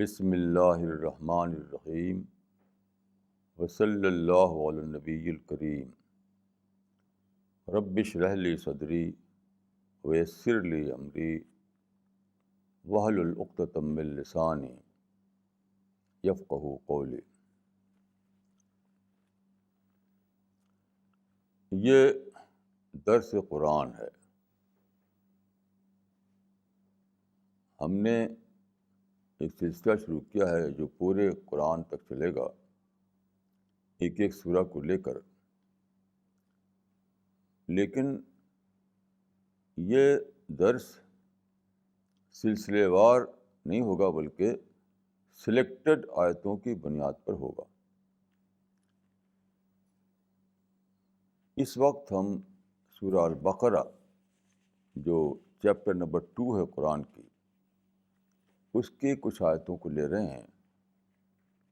بسم اللہ الرحمن الرحیم وصلی اللہ علی النبی الکریم رب اشرح لی صدری ویسر لی امری واحلل عقدۃ من لسانی یفقہوا قولی۔ یہ درس قرآن ہے۔ ہم نے ایک سلسلہ شروع کیا ہے جو پورے قرآن تک چلے گا، ایک ایک سورہ کو لے کر، لیکن یہ درس سلسلے وار نہیں ہوگا بلکہ سلیکٹڈ آیتوں کی بنیاد پر ہوگا۔ اس وقت ہم سورہ البقرہ جو چیپٹر نمبر 2 ہے قرآن کی، اس کی کچھ آیتوں کو لے رہے ہیں،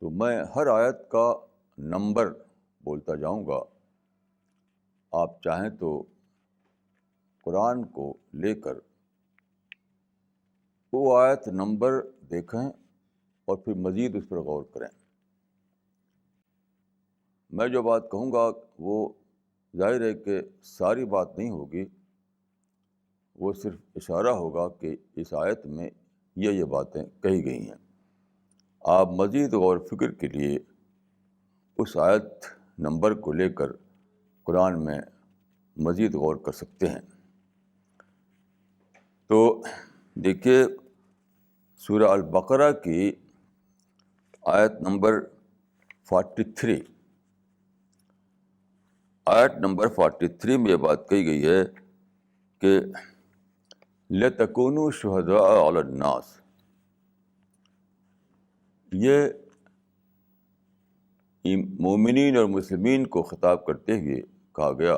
تو میں ہر آیت کا نمبر بولتا جاؤں گا۔ آپ چاہیں تو قرآن کو لے کر وہ آیت نمبر دیکھیں اور پھر مزید اس پر غور کریں۔ میں جو بات کہوں گا وہ ظاہر ہے کہ ساری بات نہیں ہوگی، وہ صرف اشارہ ہوگا کہ اس آیت میں یہ باتیں کہی گئی ہیں۔ آپ مزید غور و فکر کے لیے اس آیت نمبر کو لے کر قرآن میں مزید غور کر سکتے ہیں۔ تو دیکھیے، سورہ البقرہ کی آیت نمبر 43، آیت نمبر 43 میں یہ بات کہی گئی ہے کہ لَتَكُونُوا شُهَدَاءَ عَلَى النَّاسِ۔ یہ مومنین اور مسلمین کو خطاب کرتے ہوئے کہا گیا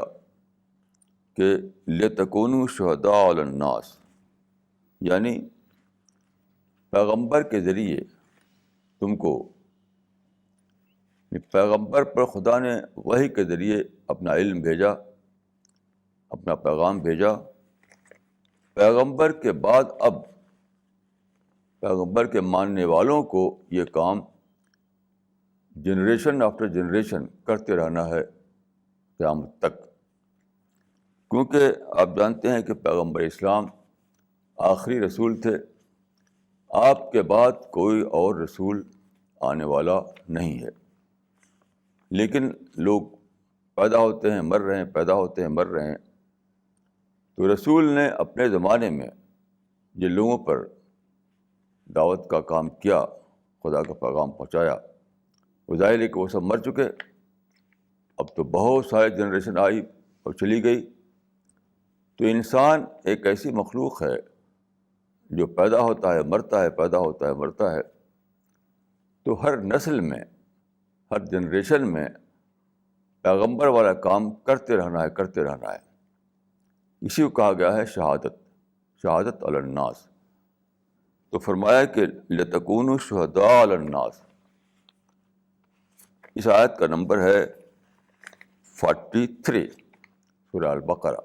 کہ لَتَكُونُوا شُهَدَاءَ عَلَى النَّاسِ، یعنی پیغمبر کے ذریعے تم کو، پیغمبر پر خدا نے وحی کے ذریعے اپنا علم بھیجا، اپنا پیغام بھیجا۔ پیغمبر کے بعد اب پیغمبر کے ماننے والوں کو یہ کام جنریشن آفٹر جنریشن کرتے رہنا ہے قیامت تک، کیونکہ آپ جانتے ہیں کہ پیغمبر اسلام آخری رسول تھے۔ آپ کے بعد کوئی اور رسول آنے والا نہیں ہے، لیکن لوگ پیدا ہوتے ہیں مر رہے ہیں، پیدا ہوتے ہیں مر رہے ہیں۔ تو رسول نے اپنے زمانے میں جن لوگوں پر دعوت کا کام کیا، خدا کا پیغام پہنچایا، وہ ظاہر ہے کہ وہ سب مر چکے۔ اب تو بہت سارے جنریشن آئی اور چلی گئی۔ تو انسان ایک ایسی مخلوق ہے جو پیدا ہوتا ہے مرتا ہے، پیدا ہوتا ہے مرتا ہے۔ تو ہر نسل میں، ہر جنریشن میں پیغمبر والا کام کرتے رہنا ہے، کرتے رہنا ہے۔ اسی کو کہا گیا ہے شہادت علی الناس۔ تو فرمایا کہ لَتَكُونُوا شُهَدَاءَ عَلَى النَّاسِ۔ اس آیت کا نمبر ہے 43، سورہ البقرہ۔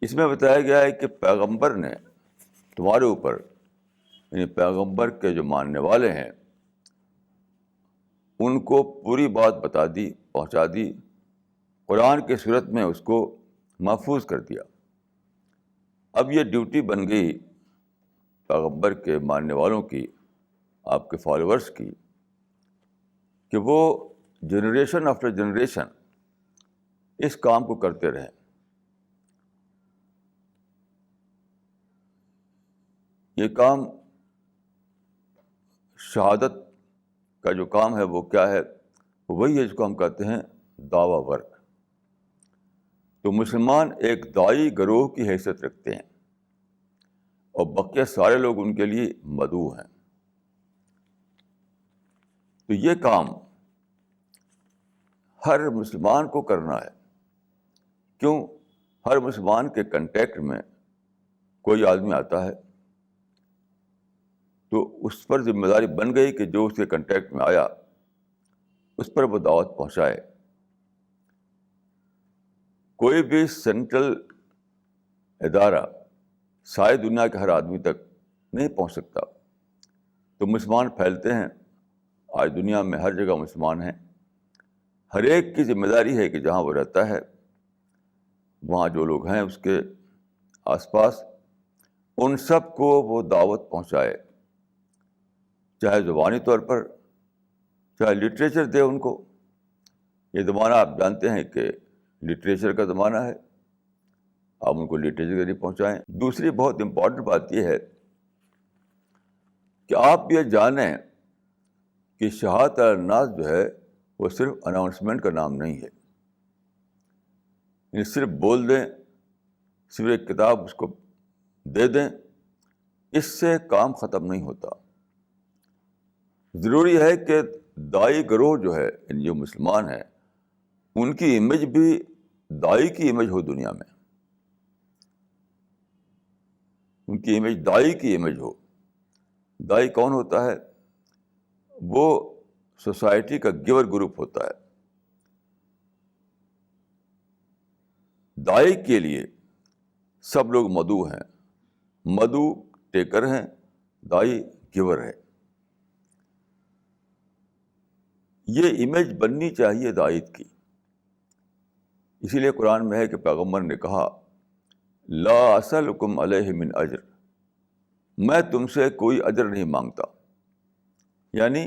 اس میں بتایا گیا ہے کہ پیغمبر نے تمہارے اوپر، یعنی پیغمبر کے جو ماننے والے ہیں، ان کو پوری بات بتا دی، پہنچا دی، قرآن کی صورت میں اس کو محفوظ کر دیا۔ اب یہ ڈیوٹی بن گئی پیغمبر کے ماننے والوں کی، آپ کے فالوورس کی، کہ وہ جنریشن آفٹر جنریشن اس کام کو کرتے رہیں۔ یہ کام شہادت کا جو کام ہے وہ کیا ہے؟ وہی ہے جس کو ہم کہتے ہیں دعویٰ ورک۔ تو مسلمان ایک داعی گروہ کی حیثیت رکھتے ہیں اور بقیہ سارے لوگ ان کے لیے مدعو ہیں۔ تو یہ کام ہر مسلمان کو کرنا ہے۔ کیوں؟ ہر مسلمان کے کنٹیکٹ میں کوئی آدمی آتا ہے تو اس پر ذمہ داری بن گئی کہ جو اس کے کنٹیکٹ میں آیا اس پر وہ دعوت پہنچائے۔ کوئی بھی سینٹرل ادارہ ساری دنیا کے ہر آدمی تک نہیں پہنچ سکتا، تو مسلمان پھیلتے ہیں. آج دنیا میں ہر جگہ مسلمان ہیں. ہر ایک کی ذمہ داری ہے کہ جہاں وہ رہتا ہے وہاں جو لوگ ہیں اس کے آس پاس ان سب کو وہ دعوت پہنچائے، چاہے زبانی طور پر، چاہے لٹریچر دے ان کو. یہ زمانہ آپ جانتے ہیں کہ لٹریچر کا زمانہ ہے، آپ ان کو لٹریچر کے ذریعے پہنچائیں. دوسری بہت امپورٹنٹ بات یہ ہے کہ آپ یہ جانیں کہ شہادت علی الناس جو ہے وہ صرف اناؤنسمنٹ کا نام نہیں ہے. یعنی صرف بول دیں، صرف ایک کتاب اس کو دے دیں، اس سے کام ختم نہیں ہوتا. ضروری ہے کہ دائی گروہ جو ہے، یعنی جو مسلمان ہیں، ان کی امیج بھی دائی کی امیج ہو دنیا میں. ان کی امیج دائی کی امیج ہو. دائی کون ہوتا ہے؟ وہ سوسائٹی کا گیور گروپ ہوتا ہے. دائی کے لیے سب لوگ مدعو ہیں. مدعو ٹیکر ہیں، دائی گیور ہے. یہ امیج بننی چاہیے داعیت کی. اسی لیے قرآن میں ہے کہ پیغمبر نے کہا لا اسألکم علیہ من اجر، میں تم سے کوئی اجر نہیں مانگتا. یعنی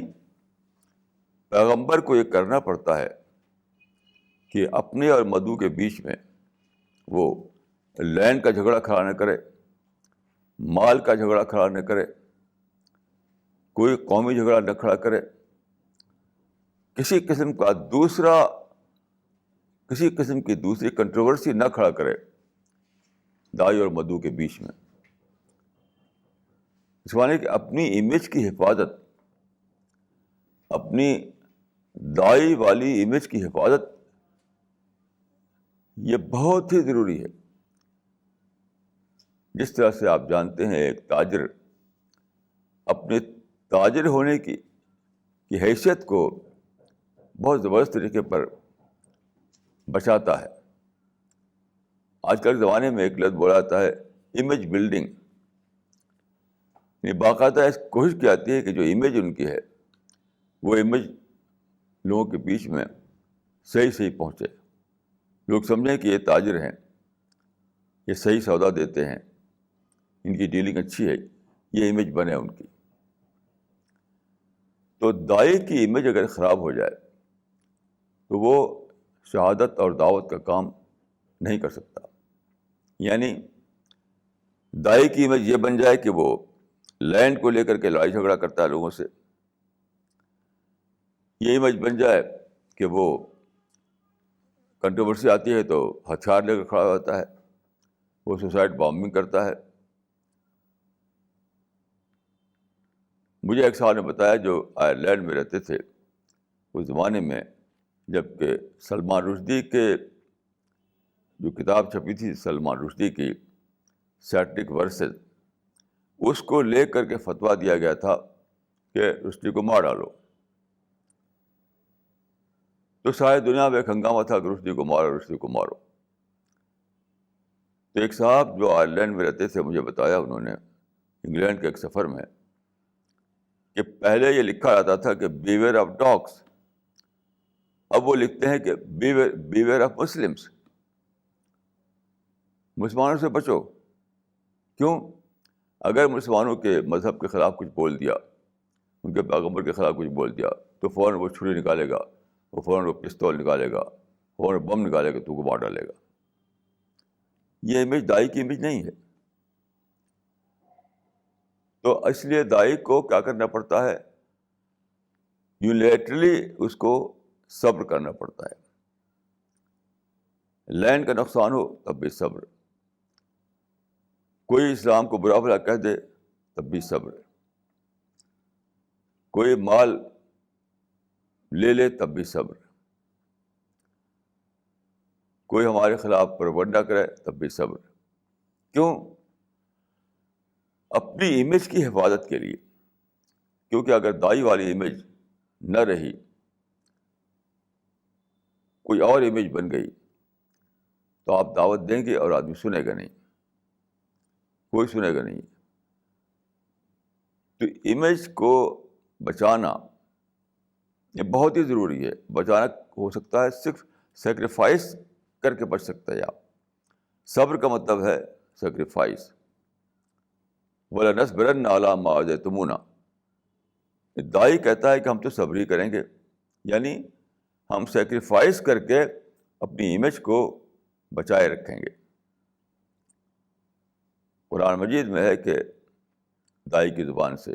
پیغمبر کو یہ کرنا پڑتا ہے کہ اپنے اور مدعو کے بیچ میں وہ لینڈ کا جھگڑا کھڑا نہ کرے، مال کا جھگڑا کھڑا نہ کرے، کوئی قومی جھگڑا نہ کھڑا کرے، کسی قسم کی دوسری کنٹروورسی نہ کھڑا کرے دائی اور مدعو کے بیچ میں. اس معنی کہ اپنی امیج کی حفاظت، اپنی دائی والی امیج کی حفاظت یہ بہت ہی ضروری ہے. جس طرح سے آپ جانتے ہیں ایک تاجر اپنے تاجر ہونے کی حیثیت کو بہت زبردست طریقے پر بچاتا ہے. آج کل کے زمانے میں ایک لفظ بولا جاتا ہے امیج بلڈنگ. باقاعدہ اس کوشش کی جاتی ہے کہ جو امیج ان کی ہے وہ امیج لوگوں کے بیچ میں صحیح پہنچے. لوگ سمجھیں کہ یہ تاجر ہیں، یہ صحیح سودا دیتے ہیں، ان کی ڈیلنگ اچھی ہے، یہ امیج بنے ان کی. تو دائی کی امیج اگر خراب ہو جائے تو وہ شہادت اور دعوت کا کام نہیں کر سکتا. یعنی دائی کی امیج یہ بن جائے کہ وہ لینڈ کو لے کر کے لڑائی جھگڑا کرتا ہے لوگوں سے، یہ امیج بن جائے کہ وہ کنٹروورسی آتی ہے تو ہتھیار لے کر کھڑا ہوتا ہے، وہ سوسائڈ بامبنگ کرتا ہے. مجھے ایک صاحب نے بتایا جو آئرلینڈ میں رہتے تھے اس زمانے میں، جب کہ سلمان رشدی کے جو کتاب چھپی تھی سلمان رشدی کی سیٹرک ورسز، اس کو لے کر کے فتویٰ دیا گیا تھا کہ رشدی کو مار ڈالو. تو ساری دنیا میں ایک ہنگامہ تھا کہ رشدی کو مارو، رشدی کو مارو. تو ایک صاحب جو آئرلینڈ میں رہتے تھے مجھے بتایا انہوں نے انگلینڈ کے ایک سفر میں کہ پہلے یہ لکھا جاتا تھا کہ بیویئر آف ڈاگس، اب وہ لکھتے ہیں کہ بیویئر آف مسلمس، مسلمانوں سے بچو. کیوں؟ اگر مسلمانوں کے مذہب کے خلاف کچھ بول دیا، ان کے پیغمبر کے خلاف کچھ بول دیا تو فوراً وہ چھری نکالے گا، وہ فوراً وہ پستول نکالے گا، فوراً بم نکالے گا، تو کو مار ڈالے گا. یہ امیج دائی کی امیج نہیں ہے. تو اس لیے دائی کو کیا کرنا پڑتا ہے؟ یونیلیٹرلی اس کو صبر کرنا پڑتا ہے. لینڈ کا نقصان ہو تب بھی صبر، کوئی اسلام کو برا بھلا کہہ دے تب بھی صبر، کوئی مال لے لے تب بھی صبر، کوئی ہمارے خلاف پروپیگنڈا کرے تب بھی صبر. کیوں؟ اپنی امیج کی حفاظت کے لیے. کیونکہ اگر دائی والی امیج نہ رہی، کوئی اور امیج بن گئی تو آپ دعوت دیں گے اور آدمی سنے گا نہیں، کوئی سنے گا نہیں. تو امیج کو بچانا یہ بہت ہی ضروری ہے. بچانا ہو سکتا ہے صرف سیکریفائس کر کے بچ سکتا ہے آپ. صبر کا مطلب ہے سیکریفائس. وَلَنَصْبِرَنَّ عَلَىٰ مَا آذَيْتُمُونَا. دائی کہتا ہے کہ ہم تو صبر ہی کریں گے، یعنی ہم سیکریفائس کر کے اپنی امیج کو بچائے رکھیں گے. قرآن مجید میں ہے کہ دائی کی زبان سے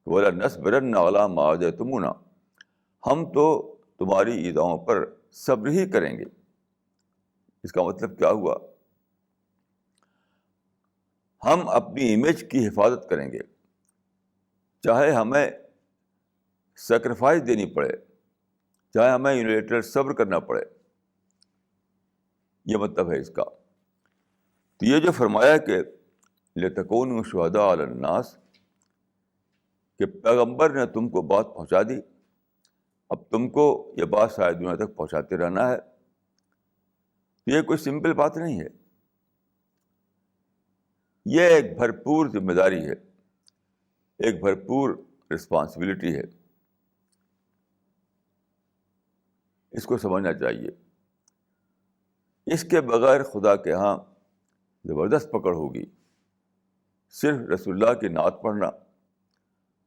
وَلَنَصْبِرَنَّ عَلَىٰ مَا آذَيْتُمُونَا، ہم تو تمہاری ایذاؤں پر صبر ہی کریں گے. اس کا مطلب کیا ہوا؟ ہم اپنی امیج کی حفاظت کریں گے، چاہے ہمیں سیکریفائس دینی پڑے، چاہے ہمیں یونیلیٹرل صبر کرنا پڑے. یہ مطلب ہے اس کا. تو یہ جو فرمایا کہ لِتَكُونُوا شُهَدَاءَ عَلَى النَّاسِ، کہ پیغمبر نے تم کو بات پہنچا دی، اب تم کو یہ بات ساری دنیا تک پہنچاتے رہنا ہے. یہ کوئی سمپل بات نہیں ہے، یہ ایک بھرپور ذمہ داری ہے، ایک بھرپور رسپانسبلٹی ہے. اس کو سمجھنا چاہیے. اس کے بغیر خدا کے ہاں زبردست پکڑ ہوگی. صرف رسول اللہ کی نعت پڑھنا،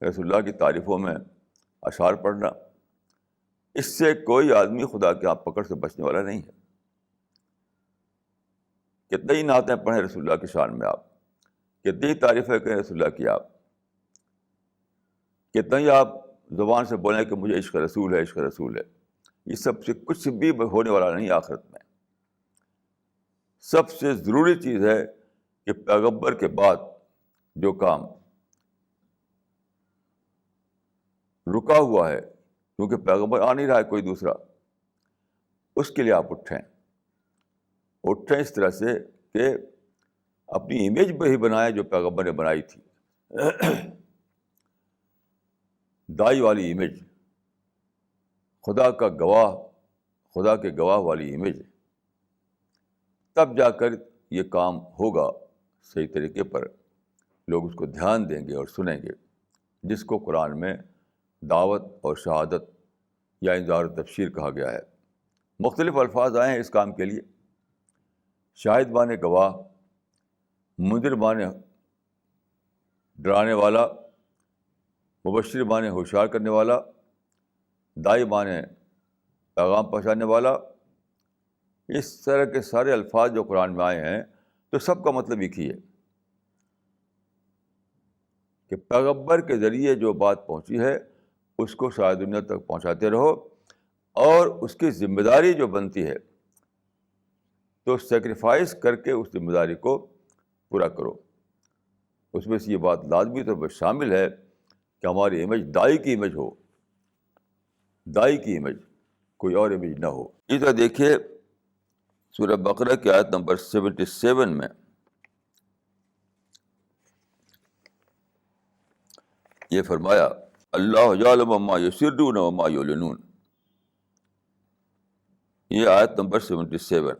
رسول اللہ کی تعریفوں میں اشعار پڑھنا، اس سے کوئی آدمی خدا کے ہاں پکڑ سے بچنے والا نہیں ہے. کتنی ہی نعتیں پڑھیں رسول اللہ کی شان میں آپ، کتنی ہی تعریفیں کریں رسول اللہ کی آپ، کتنا ہی آپ زبان سے بولیں کہ مجھے عشق رسول ہے، عشق رسول ہے. یہ سب سے کچھ بھی ہونے والا نہیں آخرت میں. سب سے ضروری چیز ہے کہ پیغمبر کے بعد جو کام رکا ہوا ہے، کیونکہ پیغمبر آ نہیں رہا ہے کوئی دوسرا، اس کے لیے آپ اٹھیں اس طرح سے کہ اپنی امیج پہ ہی بنائیں جو پیغمبر نے بنائی تھی. دائی والی امیج، خدا کا گواہ، خدا کے گواہ والی امیج. تب جا کر یہ کام ہوگا صحیح طریقے پر، لوگ اس کو دھیان دیں گے اور سنیں گے، جس کو قرآن میں دعوت اور شہادت یا انذار و تبشیر کہا گیا ہے. مختلف الفاظ آئے ہیں اس کام کے لیے. شاہد مانے گواہ، منذر مانے ڈرانے والا، مبشر مانے ہوشیار کرنے والا، دائی مانے پیغام پہنچانے والا. اس طرح کے سارے الفاظ جو قرآن میں آئے ہیں تو سب کا مطلب ایک ہی ہے کہ پیغمبر کے ذریعے جو بات پہنچی ہے اس کو ساری دنیا تک پہنچاتے رہو، اور اس کی ذمہ داری جو بنتی ہے تو سیکریفائس کر کے اس ذمہ داری کو پورا کرو. اس میں سے یہ بات لازمی طور پر شامل ہے کہ ہماری امیج دائی کی امیج ہو، دائی کی امیج، کوئی اور امیج نہ ہو. اس طرح دیکھیے سورہ بقرہ کی آیت نمبر 77 میں یہ فرمایا اللہ یعلم ما یسرون وما یعلنون. یہ آیت نمبر 77.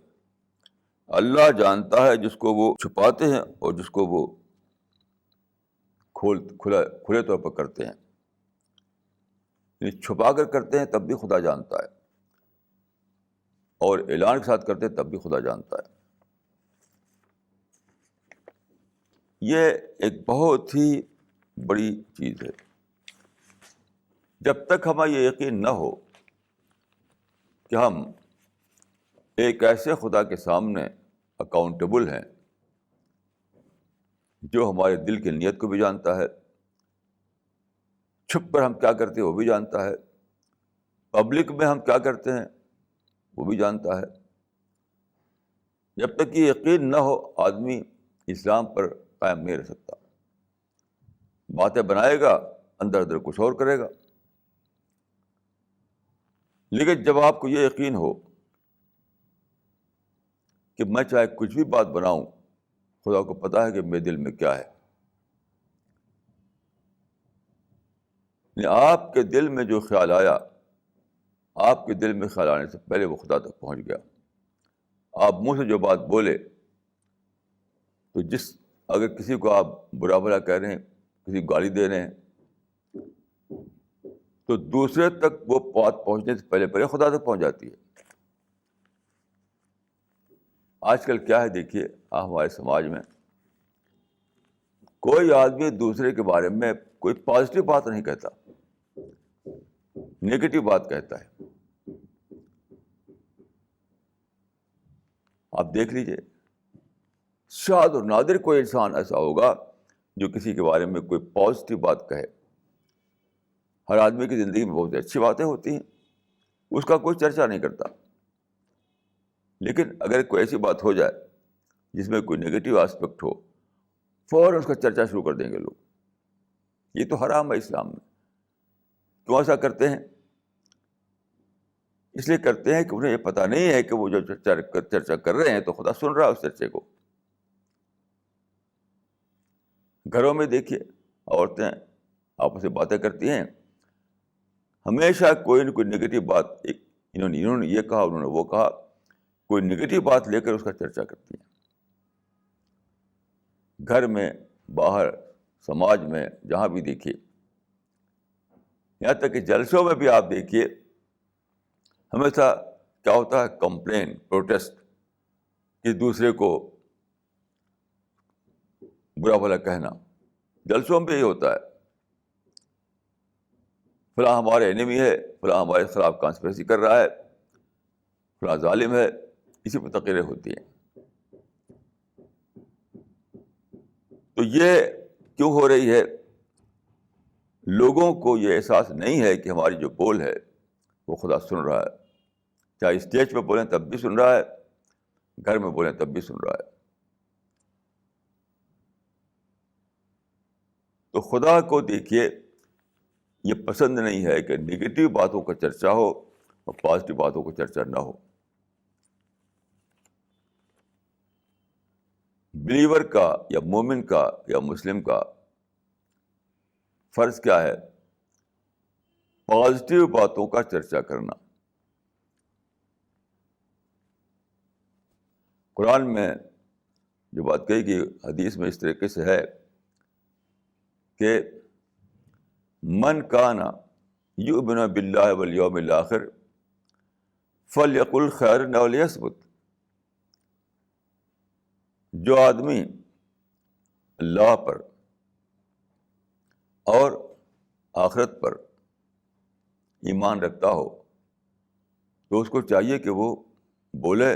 اللہ جانتا ہے جس کو وہ چھپاتے ہیں اور جس کو وہ کھلے طور پر کرتے ہیں. یعنی چھپا کر کرتے ہیں تب بھی خدا جانتا ہے، اور اعلان کے ساتھ کرتے ہیں تب بھی خدا جانتا ہے. یہ ایک بہت ہی بڑی چیز ہے. جب تک ہمیں یہ یقین نہ ہو کہ ہم ایک ایسے خدا کے سامنے اکاؤنٹیبل ہیں جو ہمارے دل کی نیت کو بھی جانتا ہے، چھپ کر ہم کیا کرتے ہیں وہ بھی جانتا ہے، پبلک میں ہم کیا کرتے ہیں وہ بھی جانتا ہے، جب تک یہ یقین نہ ہو آدمی اسلام پر قائم نہیں رہ سکتا. باتیں بنائے گا، اندر اندر کچھ اور کرے گا. لیکن جب آپ کو یہ یقین ہو کہ میں چاہے کچھ بھی بات بناؤں، خدا کو پتا ہے کہ میرے دل میں کیا ہے. آپ کے دل میں جو خیال آیا، آپ کے دل میں خیال آنے سے پہلے وہ خدا تک پہنچ گیا. آپ منہ سے جو بات بولے، تو اگر کسی کو آپ برا بھلا کہہ رہے ہیں، کسی کو گالی دے رہے ہیں، تو دوسرے تک وہ بات پہنچنے سے پہلے پہلے خدا تک پہنچ جاتی ہے. آج کل کیا ہے دیکھیے ہمارے سماج میں کوئی آدمی دوسرے کے بارے میں کوئی پازیٹیو بات نہیں کہتا, نیگیٹو بات کہتا ہے. آپ دیکھ لیجیے, شاید اور نادر کوئی انسان ایسا ہوگا جو کسی کے بارے میں کوئی پازیٹیو بات کہے. ہر آدمی کی زندگی میں بہت اچھی باتیں ہوتی ہیں, اس کا کوئی چرچا نہیں کرتا. لیکن اگر کوئی ایسی بات ہو جائے جس میں کوئی نگیٹو آسپیکٹ ہو, فوراً اس کا چرچا شروع کر دیں گے لوگ. یہ تو حرام ہے اسلام میں. کیوں ایسا کرتے ہیں؟ اس لیے کرتے ہیں کہ انہیں یہ پتہ نہیں ہے کہ وہ جو چرچا کر رہے ہیں تو خدا سن رہا ہے اس چرچے کو. گھروں میں دیکھیے عورتیں آپس میں باتیں کرتی ہیں, ہمیشہ کوئی نہ کوئی نگیٹو بات, انہوں نے یہ کہا, انہوں نے وہ کہا, کوئی نگیٹو بات لے کر اس کا چرچا کرتی ہیں. گھر میں, باہر, سماج میں, جہاں بھی دیکھیے. یہاں تک کہ جلسوں میں بھی آپ دیکھیے ہمیشہ کیا ہوتا ہے, کمپلین, پروٹیسٹ, کہ دوسرے کو برا بھلا کہنا. جلسوں میں بھی یہی ہوتا ہے, فلاں ہمارے انیمی ہے, فلاں ہمارے خلاف کانسپریسی کر رہا ہے, فلاں ظالم ہے. اسی پہ تقریریں ہوتی ہیں. تو یہ کیوں ہو رہی ہے؟ لوگوں کو یہ احساس نہیں ہے کہ ہماری جو بول ہے وہ خدا سن رہا ہے. چاہے اسٹیج پہ بولیں تب بھی سن رہا ہے, گھر میں بولیں تب بھی سن رہا ہے. تو خدا کو دیکھیے یہ پسند نہیں ہے کہ نگیٹو باتوں کا چرچا ہو اور پازیٹو باتوں کا چرچا نہ ہو. بلیور کا یا مومن کا یا مسلم کا فرض کیا ہے؟ پازیٹیو باتوں کا چرچا کرنا. قرآن میں جو بات کہی گئی حدیث میں اس طریقے سے ہے کہ من کان یؤمن باللہ والیوم الآخر فلیقل خیرا او لیصمت. جو آدمی اللہ پر اور آخرت پر ایمان رکھتا ہو تو اس کو چاہیے کہ وہ بولے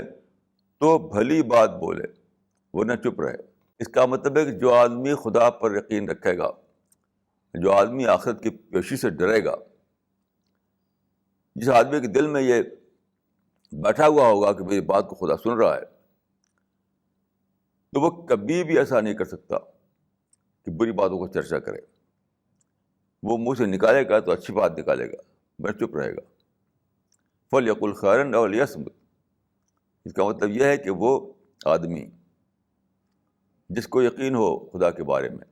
تو بھلی بات بولے, وہ نہ چپ رہے. اس کا مطلب ہے کہ جو آدمی خدا پر یقین رکھے گا, جو آدمی آخرت کی پیشی سے ڈرے گا, جس آدمی کے دل میں یہ بیٹھا ہوا ہوگا کہ میری بات کو خدا سن رہا ہے, تو وہ کبھی بھی ایسا نہیں کر سکتا کہ بری باتوں کو چرچا کرے. وہ منہ سے نکالے گا تو اچھی بات نکالے گا, میں چپ رہے گا. فلیقل خیرا او لیصمت. اس کا مطلب یہ ہے کہ وہ آدمی جس کو یقین ہو خدا کے بارے میں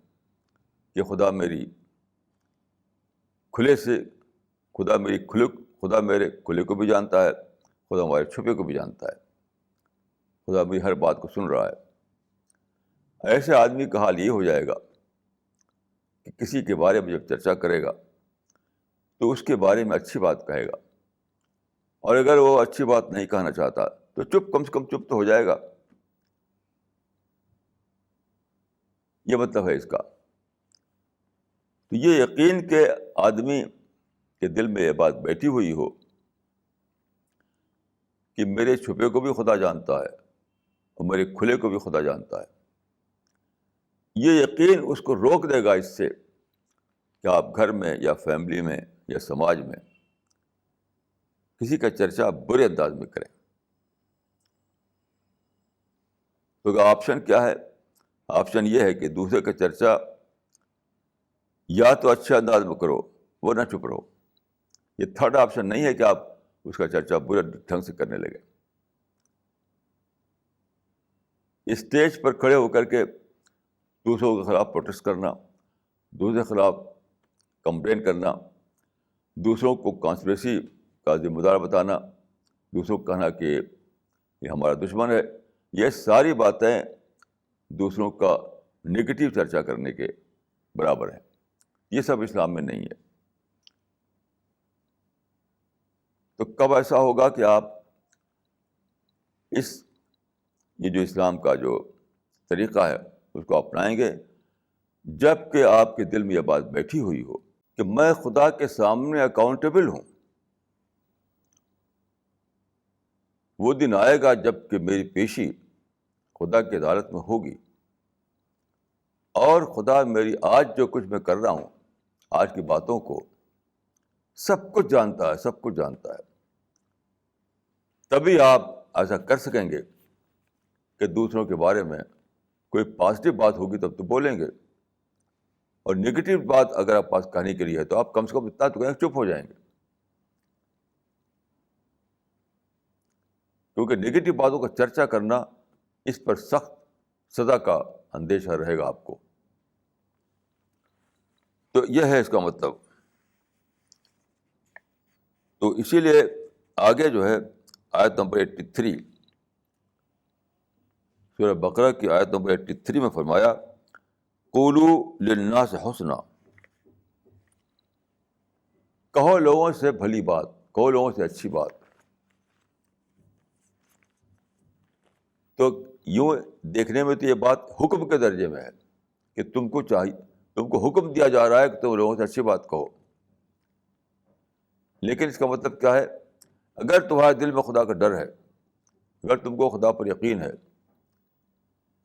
کہ خدا میری کھلے سے, خدا میرے کھلے کو بھی جانتا ہے, خدا ہمارے چھپے کو بھی جانتا ہے, خدا میری ہر بات کو سن رہا ہے. ایسے آدمی کا حال یہ ہو جائے گا کہ کسی کے بارے میں جب چرچا کرے گا تو اس کے بارے میں اچھی بات کہے گا, اور اگر وہ اچھی بات نہیں کہنا چاہتا تو چپ, کم سے کم چپ تو ہو جائے گا. یہ مطلب ہے اس کا. تو یہ یقین کہ آدمی کے دل میں یہ بات بیٹھی ہوئی ہو کہ میرے چھپے کو بھی خدا جانتا ہے اور میرے کھلے کو بھی خدا جانتا ہے, یہ یقین اس کو روک دے گا اس سے کہ آپ گھر میں یا فیملی میں یا سماج میں کسی کا چرچا برے انداز میں کریں. تو آپشن کیا ہے؟ آپشن یہ ہے کہ دوسرے کا چرچا یا تو اچھے انداز میں کرو, وہ نہ چپ رہو. یہ تھرڈ آپشن نہیں ہے کہ آپ اس کا چرچا برے ڈھنگ سے کرنے لگے. اسٹیج پر کھڑے ہو کر کے دوسروں کے خلاف پروٹیسٹ کرنا, دوسرے کے خلاف کمپلین کرنا, دوسروں کو کانسپریسی کا ذمہ دار بتانا, دوسروں کو کہنا کہ یہ ہمارا دشمن ہے, یہ ساری باتیں دوسروں کا نگیٹو چرچا کرنے کے برابر ہیں. یہ سب اسلام میں نہیں ہے. تو کب ایسا ہوگا کہ آپ یہ جو اسلام کا جو طریقہ ہے اس کو اپنائیں گے؟ جب کہ آپ کے دل میں یہ بات بیٹھی ہوئی ہو کہ میں خدا کے سامنے اکاؤنٹیبل ہوں. وہ دن آئے گا جب کہ میری پیشی خدا کی عدالت میں ہوگی، اور خدا میری آج جو کچھ میں کر رہا ہوں، آج کی باتوں کو سب کچھ جانتا ہے، سب کچھ جانتا ہے. تبھی آپ ایسا کر سکیں گے کہ دوسروں کے بارے میں کوئی پازیٹیو بات ہوگی تب تو بولیں گے، اور نگیٹو بات اگر آپ پاس کہنے کے لیے ہے تو آپ کم سے کم اتنا تو کہیں چپ ہو جائیں گے، کیونکہ نگیٹو باتوں کا چرچا کرنا، اس پر سخت سزا کا اندیشہ رہے گا آپ کو. تو یہ ہے اس کا مطلب. تو اسی لیے آگے جو ہے آیت نمبر 83، سورہ بقرہ کی آیت نمبر 83 میں فرمایا قولوا للناس حسنا، کہو لوگوں سے بھلی بات، کہو لوگوں سے اچھی بات. تو یوں دیکھنے میں تو یہ بات حکم کے درجے میں ہے کہ تم کو حکم دیا جا رہا ہے کہ تم لوگوں سے اچھی بات کہو. لیکن اس کا مطلب کیا ہے؟ اگر تمہارے دل میں خدا کا ڈر ہے، اگر تم کو خدا پر یقین ہے،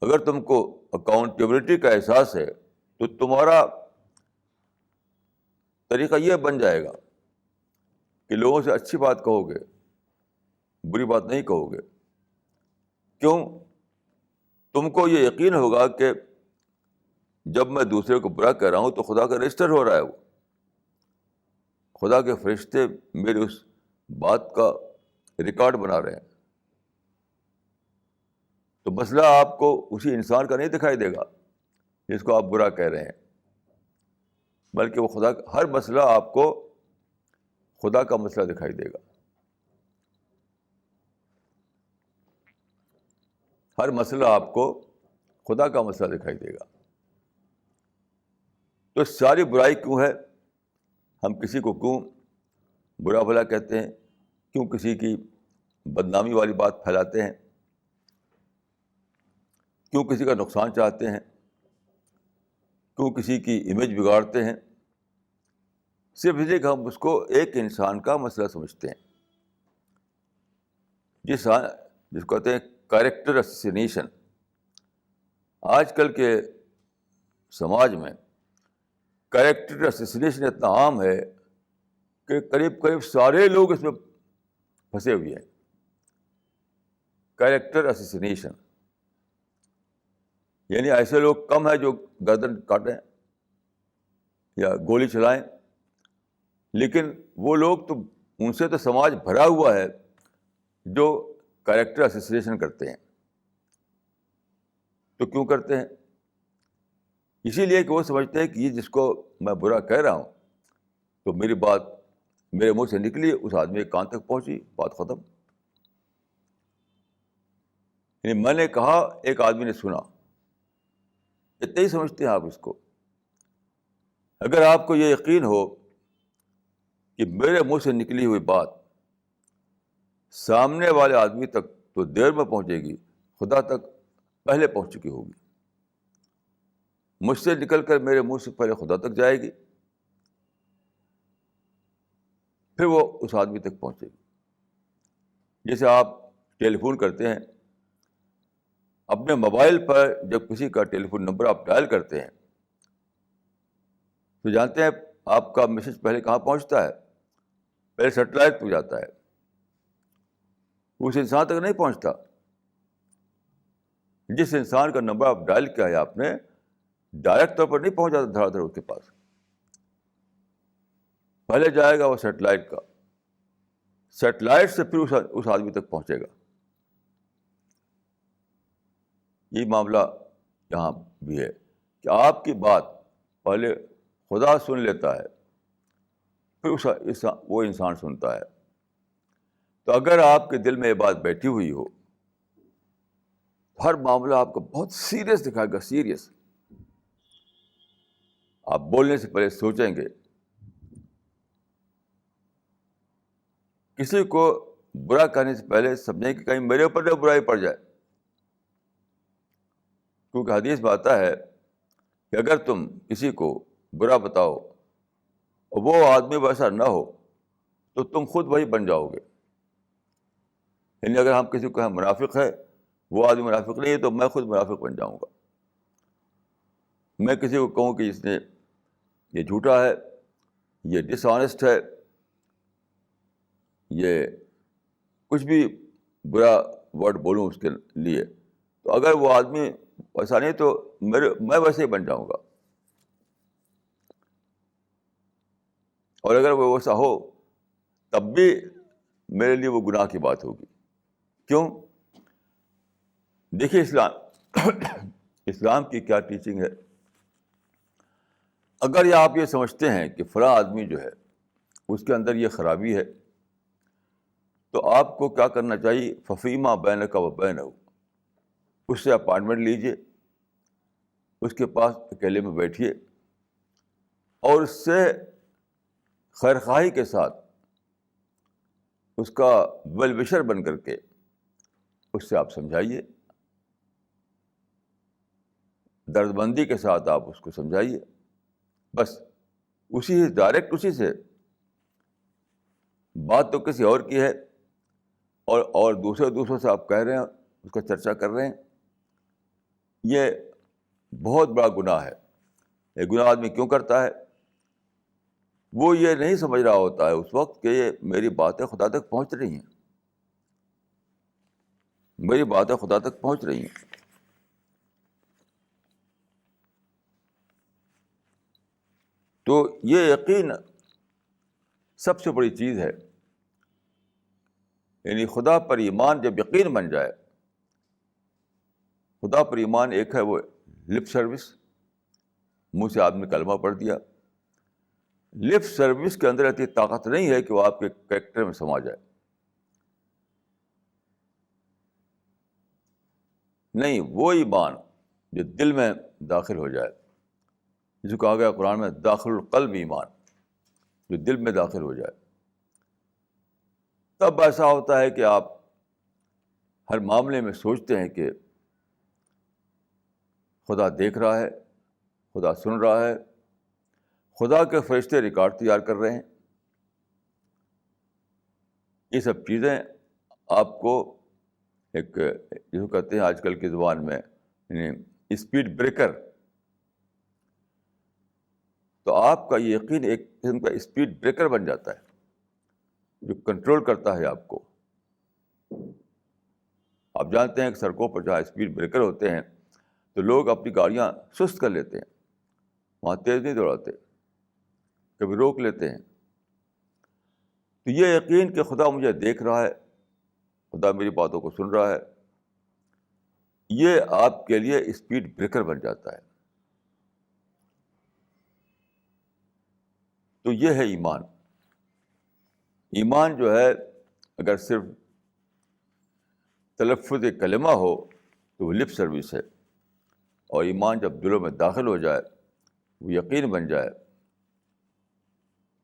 اگر تم کو اکاؤنٹیبلٹی کا احساس ہے، تو تمہارا طریقہ یہ بن جائے گا کہ لوگوں سے اچھی بات کہو گے، بری بات نہیں کہو گے. کیوں؟ تم کو یہ یقین ہوگا کہ جب میں دوسرے کو برا کہہ رہا ہوں تو خدا کا رجسٹر ہو رہا ہے، وہ خدا کے فرشتے میرے اس بات کا ریکارڈ بنا رہے ہیں. تو مسئلہ آپ کو اسی انسان کا نہیں دکھائی دے گا جس کو آپ برا کہہ رہے ہیں، بلکہ وہ ہر مسئلہ آپ کو خدا کا مسئلہ دکھائی دے گا. ہر مسئلہ آپ کو خدا کا مسئلہ دکھائی دے گا. تو ساری برائی کیوں ہے؟ ہم کسی کو کیوں برا بھلا کہتے ہیں؟ کیوں کسی کی بدنامی والی بات پھیلاتے ہیں؟ کیوں کسی کا نقصان چاہتے ہیں؟ کیوں کسی کی امیج بگاڑتے ہیں؟ صرف اس لیے کہ ہم اس کو ایک انسان کا مسئلہ سمجھتے ہیں، جس کو کہتے ہیں کیریکٹر اسیسینیشن. آج کل کے سماج میں کیریکٹر اسیسینیشن اتنا عام ہے کہ قریب قریب سارے لوگ اس میں پھنسے ہوئے ہیں. کیریکٹر اسیسینیشن یعنی ایسے لوگ کم ہیں جو گردن کاٹیں یا گولی چلائیں، لیکن وہ لوگ تو ان سے تو سماج بھرا ہوا ہے جو کیریکٹر اسیسینیشن کرتے ہیں. تو کیوں کرتے ہیں؟ اسی لیے کہ وہ سمجھتے ہیں کہ یہ جس کو میں برا کہہ رہا ہوں تو میری بات میرے منہ سے نکلی، اس آدمی کے کان تک پہنچی، بات ختم. یعنی میں نے کہا، ایک آدمی نے سنا، اتنا ہی سمجھتے ہیں آپ اس کو. اگر آپ کو یہ یقین ہو کہ میرے منہ سے نکلی ہوئی بات سامنے والے آدمی تک تو دیر میں پہنچے گی، خدا تک پہلے پہنچ چکی ہوگی. مجھ سے نکل کر میرے منہ سے پہلے خدا تک جائے گی، پھر وہ اس آدمی تک پہنچے گی. جیسے آپ ٹیلی فون کرتے ہیں، اپنے موبائل پر جب کسی کا ٹیلی فون نمبر آپ ڈائل کرتے ہیں تو جانتے ہیں آپ کا میسج پہلے کہاں پہنچتا ہے؟ پہلے سیٹلائٹ پہ جاتا ہے، اس انسان تک نہیں پہنچتا. جس انسان کا نمبر آپ ڈائل کیا ہے آپ نے، ڈائریکٹ طور پر نہیں پہنچ جاتا دھڑا دھڑ اس کے پاس، پہلے جائے گا وہ سیٹلائٹ کا، سیٹلائٹ سے پھر اس آدمی تک پہنچے گا. یہ معاملہ یہاں بھی ہے کہ آپ کی بات پہلے خدا سن لیتا ہے، پھر وہ انسان سنتا ہے. تو اگر آپ کے دل میں یہ بات بیٹھی ہوئی ہو، ہر معاملہ آپ کو بہت سیریس دکھائے گا، سیریس. آپ بولنے سے پہلے سوچیں گے کسی کو برا کہنے سے پہلے سمجھیں کہ کہیں میرے اوپر نہ برائی پڑ جائے. کیونکہ حدیث میں آتا ہے کہ اگر تم کسی کو برا بتاؤ اور وہ آدمی ویسا نہ ہو تو تم خود وہی بن جاؤ گے. یعنی اگر ہم کسی کو کہیں منافق ہے، وہ آدمی منافق نہیں ہے، تو میں خود منافق بن جاؤں گا. میں کسی کو کہوں کہ اس نے یہ جھوٹا ہے، یہ ڈس آنیسٹ ہے، یہ کچھ بھی برا ورڈ بولوں اس کے لیے، تو اگر وہ آدمی ویسا نہیں تو میں ویسے ہی بن جاؤں گا. اور اگر وہ ویسا ہو تب بھی میرے لیے وہ گناہ کی بات ہوگی. کیوں؟ دیکھیے اسلام کی کیا ٹیچنگ ہے. اگر یہ آپ یہ سمجھتے ہیں کہ فلاں آدمی جو ہے اس کے اندر یہ خرابی ہے، تو آپ کو کیا کرنا چاہیے؟ ففیما بینک و بینہ، اس سے اپائنٹمنٹ لیجیے، اس کے پاس اکیلے میں بیٹھیے اور اس سے خیر خواہی کے ساتھ، اس کا ویل وشر بن کر کے اس سے آپ سمجھائیے، درد مندی کے ساتھ آپ اس کو سمجھائیے. بس اسی ڈائریکٹ اسی سے. بات تو کسی اور کی ہے اور دوسروں سے آپ کہہ رہے ہیں، اس کا چرچا کر رہے ہیں. یہ بہت بڑا گناہ ہے. یہ گناہ آدمی کیوں کرتا ہے؟ وہ یہ نہیں سمجھ رہا ہوتا ہے اس وقت کہ یہ میری باتیں خدا تک پہنچ رہی ہیں، میری باتیں خدا تک پہنچ رہی ہیں. تو یہ یقین سب سے بڑی چیز ہے. یعنی خدا پر ایمان جب یقین بن جائے. خدا پر ایمان ایک ہے وہ لپ سروس، منہ سے آدمی کلمہ پڑھ دیا. لپ سروس کے اندر اتنی طاقت نہیں ہے کہ وہ آپ کے کریکٹر میں سما جائے. نہیں، وہ ایمان جو دل میں داخل ہو جائے، جس کو کہا گیا قرآن میں داخل القلب ایمان، جو دل میں داخل ہو جائے، تب ایسا ہوتا ہے کہ آپ ہر معاملے میں سوچتے ہیں کہ خدا دیکھ رہا ہے، خدا سن رہا ہے، خدا کے فرشتے ریکارڈ تیار کر رہے ہیں. یہ سب چیزیں آپ کو ایک جس کو کہتے ہیں آج کل کی زبان میں یعنی اسپیڈ بریکر، تو آپ کا یہ یقین ایک قسم کا اسپیڈ بریکر بن جاتا ہے جو کنٹرول کرتا ہے آپ کو. آپ جانتے ہیں کہ سڑکوں پر جہاں اسپیڈ بریکر ہوتے ہیں تو لوگ اپنی گاڑیاں سست کر لیتے ہیں، وہاں تیز نہیں دوڑاتے، کبھی روک لیتے ہیں. تو یہ یقین کہ خدا مجھے دیکھ رہا ہے، خدا میری باتوں کو سن رہا ہے، یہ آپ کے لیے اسپیڈ بریکر بن جاتا ہے. تو یہ ہے ایمان. ایمان جو ہے اگر صرف تلفظ کلمہ ہو تو وہ لپ سروس ہے، اور ایمان جب دلوں میں داخل ہو جائے، وہ یقین بن جائے،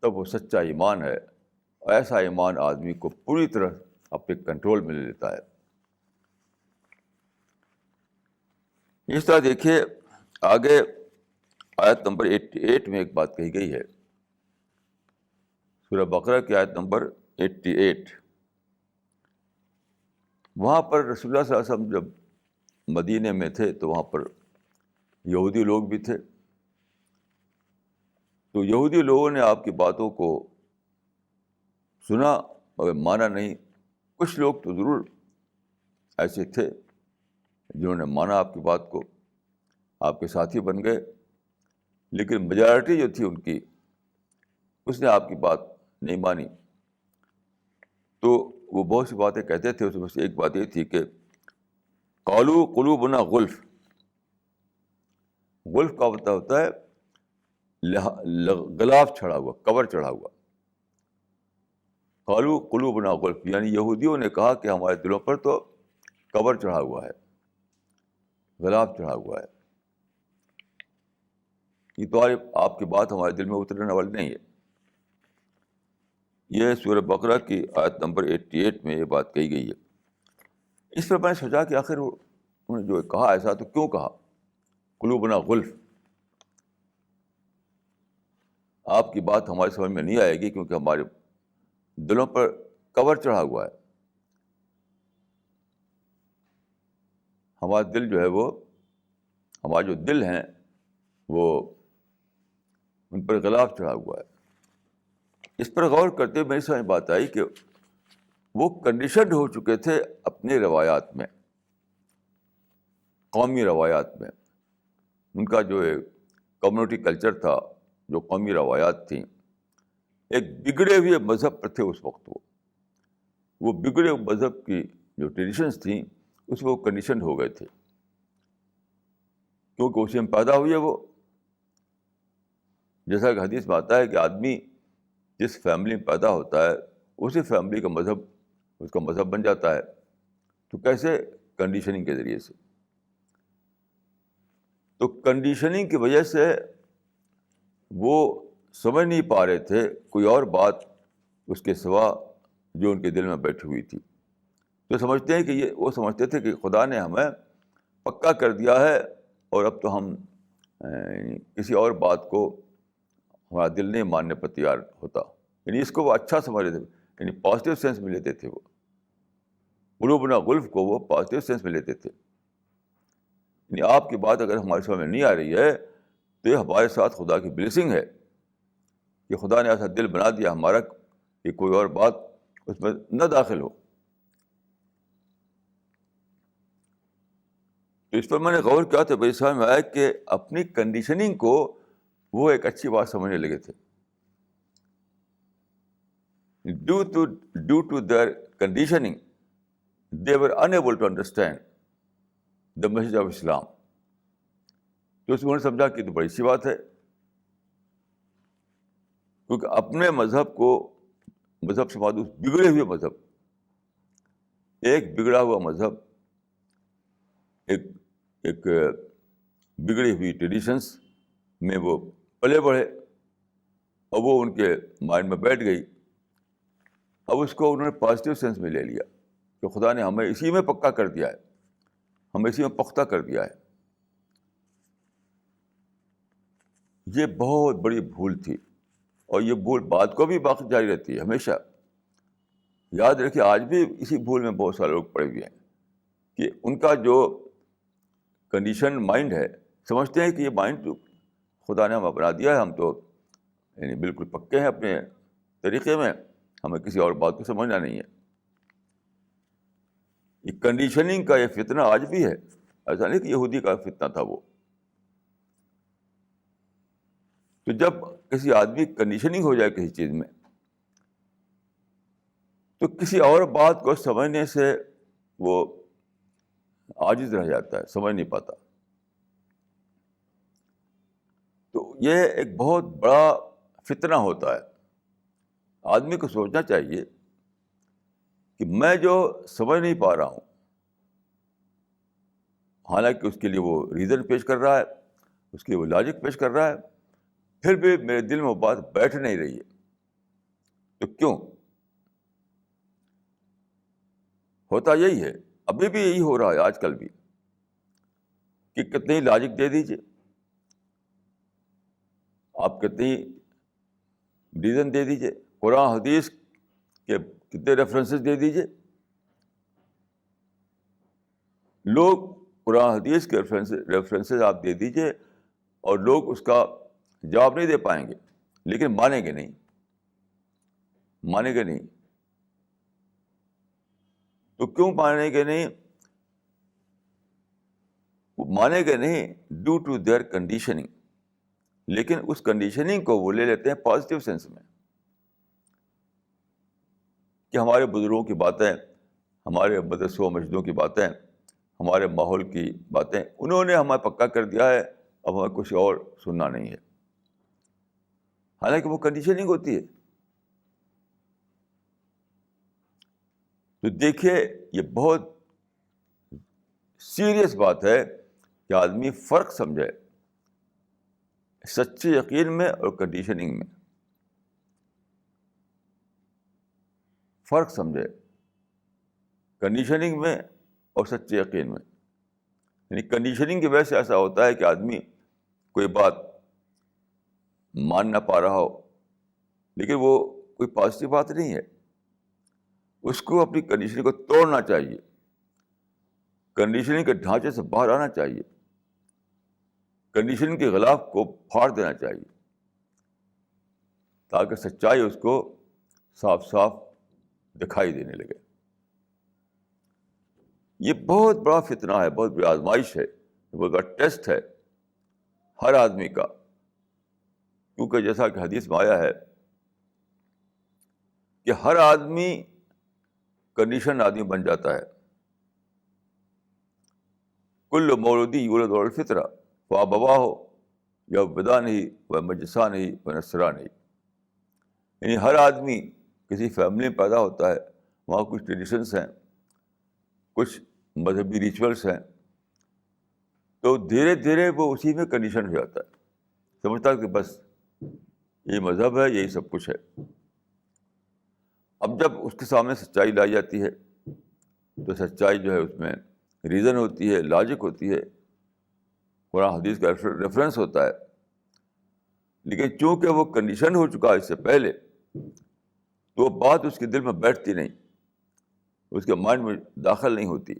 تب وہ سچا ایمان ہے. ایسا ایمان آدمی کو پوری طرح اپنے کنٹرول میں لے لیتا ہے. اس طرح دیکھیے آگے آیت نمبر 88 میں ایک بات کہی گئی ہے، سورہ بقرہ کی آیت نمبر 88. وہاں پر رسول اللہ صلی اللہ علیہ وسلم جب مدینے میں تھے تو وہاں پر یہودی لوگ بھی تھے. تو یہودی لوگوں نے آپ کی باتوں کو سنا مگر مانا نہیں. کچھ لوگ تو ضرور ایسے تھے جنہوں نے مانا آپ کی بات کو، آپ کے ساتھی بن گئے، لیکن میجارٹی جو تھی ان کی، اس نے آپ کی بات نہیں مانی. تو وہ بہت سی باتیں کہتے تھے، اس میں سے ایک بات یہ تھی کہ قالوا قلوبنا غلف. غلف کا مطلب ہوتا ہے غلاف چڑھا ہوا، کور چڑھا ہوا. قالوا قلوبنا غلف یعنی یہودیوں نے کہا کہ ہمارے دلوں پر تو کور چڑھا ہوا ہے، غلاف چڑھا ہوا ہے، یہ تو آپ کی بات ہمارے دل میں اترنے والی نہیں ہے. یہ سورہ بقرہ کی آیت نمبر 88 میں یہ بات کہی گئی ہے. اس پر میں نے سوچا کہ آخر انہوں نے جو کہا ایسا تو کیوں کہا؟ قلوبنا غلف. آپ کی بات ہماری سمجھ میں نہیں آئے گی کیونکہ ہمارے دلوں پر کور چڑھا ہوا ہے. ہمارا دل جو ہے وہ، ہمارے جو دل ہیں وہ ان پر غلاف چڑھا ہوا ہے. اس پر غور کرتے ہوئے میری سمجھ بات آئی کہ وہ کنڈیشنڈ ہو چکے تھے اپنے روایات میں، قومی روایات میں. ان کا جو کمیونٹی کلچر تھا، جو قومی روایات تھیں، ایک بگڑے ہوئے مذہب پر تھے اس وقت. وہ بگڑے ہوئے مذہب کی جو ٹریڈیشنس تھیں اس میں وہ کنڈیشنڈ ہو گئے تھے، کیونکہ اسی میں پیدا ہوئے. وہ جیسا کہ حدیث میں آتا ہے کہ آدمی جس فیملی میں پیدا ہوتا ہے اسی فیملی کا مذہب اس کا مذہب بن جاتا ہے. تو کیسے؟ کنڈیشننگ کے ذریعے سے. تو کنڈیشننگ کی وجہ سے وہ سمجھ نہیں پا رہے تھے کوئی اور بات اس کے سوا جو ان کے دل میں بیٹھی ہوئی تھی. تو سمجھتے ہیں کہ وہ سمجھتے تھے کہ خدا نے ہمیں پکا کر دیا ہے اور اب تو ہم کسی اور بات کو ہمارا دل نہیں ماننے پر تیار ہوتا. یعنی اس کو وہ اچھا سمجھ رہے تھے، یعنی پازیٹیو سینس میں لیتے تھے. وہ قلوبنا غلف کو وہ پازیٹیو سینس میں لیتے تھے. یعنی آپ کی بات اگر ہمارے سمجھ میں نہیں آ رہی ہے تو یہ ہمارے ساتھ خدا کی بلیسنگ ہے کہ خدا نے ایسا دل بنا دیا ہمارا کہ کوئی اور بات اس میں نہ داخل ہو. تو اس پر میں نے غور کیا تو میری سمجھ میں آیا کہ اپنی کنڈیشننگ کو وہ ایک اچھی بات سمجھنے لگے تھے. Due to their conditioning, they were unable to understand the message of Islam. تو اس میں انہوں نے سمجھا کہ تو بڑی سی بات ہے، کیونکہ اپنے مذہب کو مذہب سے معدوم بگڑے ہوئے مذہب، ایک بگڑا ہوا مذہب، ایک بگڑی ہوئی ٹریڈیشنس میں وہ پلے بڑھے اور وہ ان کے مائنڈ میں بیٹھ گئی. اب اس کو انہوں نے پازیٹیو سینس میں لے لیا کہ خدا نے ہمیں اسی میں پکا کر دیا ہے، ہمیں اسی میں پختہ کر دیا ہے. یہ بہت بڑی بھول تھی اور یہ بھول بعد کو بھی باقی جاری رہتی ہے ہمیشہ. یاد رکھیے آج بھی اسی بھول میں بہت سارے لوگ پڑے ہوئے ہیں کہ ان کا جو کنڈیشن مائنڈ ہے، سمجھتے ہیں کہ یہ مائنڈ جو خدا نے ہمیں بنا دیا ہے، ہم تو یعنی بالکل پکے ہیں اپنے طریقے میں، ہمیں کسی اور بات کو سمجھنا نہیں ہے. یہ کنڈیشننگ کا یہ فتنہ آج بھی ہے، ایسا نہیں کہ یہودی کا فتنہ تھا وہ. تو جب کسی آدمی کنڈیشننگ ہو جائے کسی چیز میں تو کسی اور بات کو سمجھنے سے وہ عاجز رہ جاتا ہے، سمجھ نہیں پاتا. تو یہ ایک بہت بڑا فتنہ ہوتا ہے. آدمی کو سوچنا چاہیے کہ میں جو سمجھ نہیں پا رہا ہوں، حالانکہ اس کے لیے وہ ریزن پیش کر رہا ہے، اس کے لیے وہ لاجک پیش کر رہا ہے، پھر بھی میرے دل میں وہ بات بیٹھ نہیں رہی ہے. تو کیوں؟ ہوتا یہی ہے، ابھی بھی یہی ہو رہا ہے آج کل بھی، کہ کتنی لاجک دے دیجیے، آپ کتنی ریزن دے دیجیے، قرآن حدیث کے کتنے ریفرنسز دے دیجیے. لوگ قرآن حدیث کے ریفرنسز آپ دے دیجیے اور لوگ اس کا جواب نہیں دے پائیں گے، لیکن مانیں گے نہیں. تو کیوں مانیں گے نہیں؟ مانیں گے نہیں ڈیو ٹو دیئر کنڈیشننگ. لیکن اس کنڈیشننگ کو وہ لے لیتے ہیں پازیٹیو سینس میں کہ ہمارے بزرگوں کی باتیں، ہمارے مدرسوں و مسجدوں کی باتیں، ہمارے ماحول کی باتیں انہوں نے ہمیں پکا کر دیا ہے، اب ہمیں کچھ اور سننا نہیں ہے. حالانکہ وہ کنڈیشننگ ہوتی ہے. تو دیکھیے یہ بہت سیریس بات ہے کہ آدمی فرق سمجھے سچے یقین میں اور کنڈیشننگ میں. فرق سمجھے کنڈیشننگ میں اور سچے یقین میں. یعنی کنڈیشننگ کی وجہ سے ایسا ہوتا ہے کہ آدمی کوئی بات مان نہ پا رہا ہو، لیکن وہ کوئی پازیٹیو بات نہیں ہے. اس کو اپنی کنڈیشن کو توڑنا چاہیے، کنڈیشننگ کے ڈھانچے سے باہر آنا چاہیے، کنڈیشن کے غلاف کو پھاڑ دینا چاہیے، تاکہ سچائی اس کو صاف صاف دکھائی دینے لگے. یہ بہت بڑا فتنہ ہے، بہت بڑی آزمائش ہے، بہت بڑا ٹیسٹ ہے ہر آدمی کا. کیونکہ جیسا کہ حدیث میں آیا ہے کہ ہر آدمی کنڈیشن آدمی بن جاتا ہے. کل مولودی یولد علی الفطرہ فابواہ یہودانہ و مجوسانہ و نصرانہ. یعنی ہر آدمی کسی فیملی میں پیدا ہوتا ہے، وہاں کچھ ٹریڈیشنس ہیں، کچھ مذہبی ریچولس ہیں، تو دھیرے دھیرے وہ اسی میں کنڈیشن ہو جاتا ہے، سمجھتا ہے کہ بس یہ مذہب ہے، یہی سب کچھ ہے. اب جب اس کے سامنے سچائی لائی جاتی ہے تو سچائی جو ہے اس میں ریزن ہوتی ہے، لاجک ہوتی ہے، قرآن حدیث کا ریفرنس ہوتا ہے. لیکن چونکہ وہ کنڈیشن ہو چکا ہے اس سے پہلے، تو وہ بات اس کے دل میں بیٹھتی نہیں، اس کے مائنڈ میں داخل نہیں ہوتی.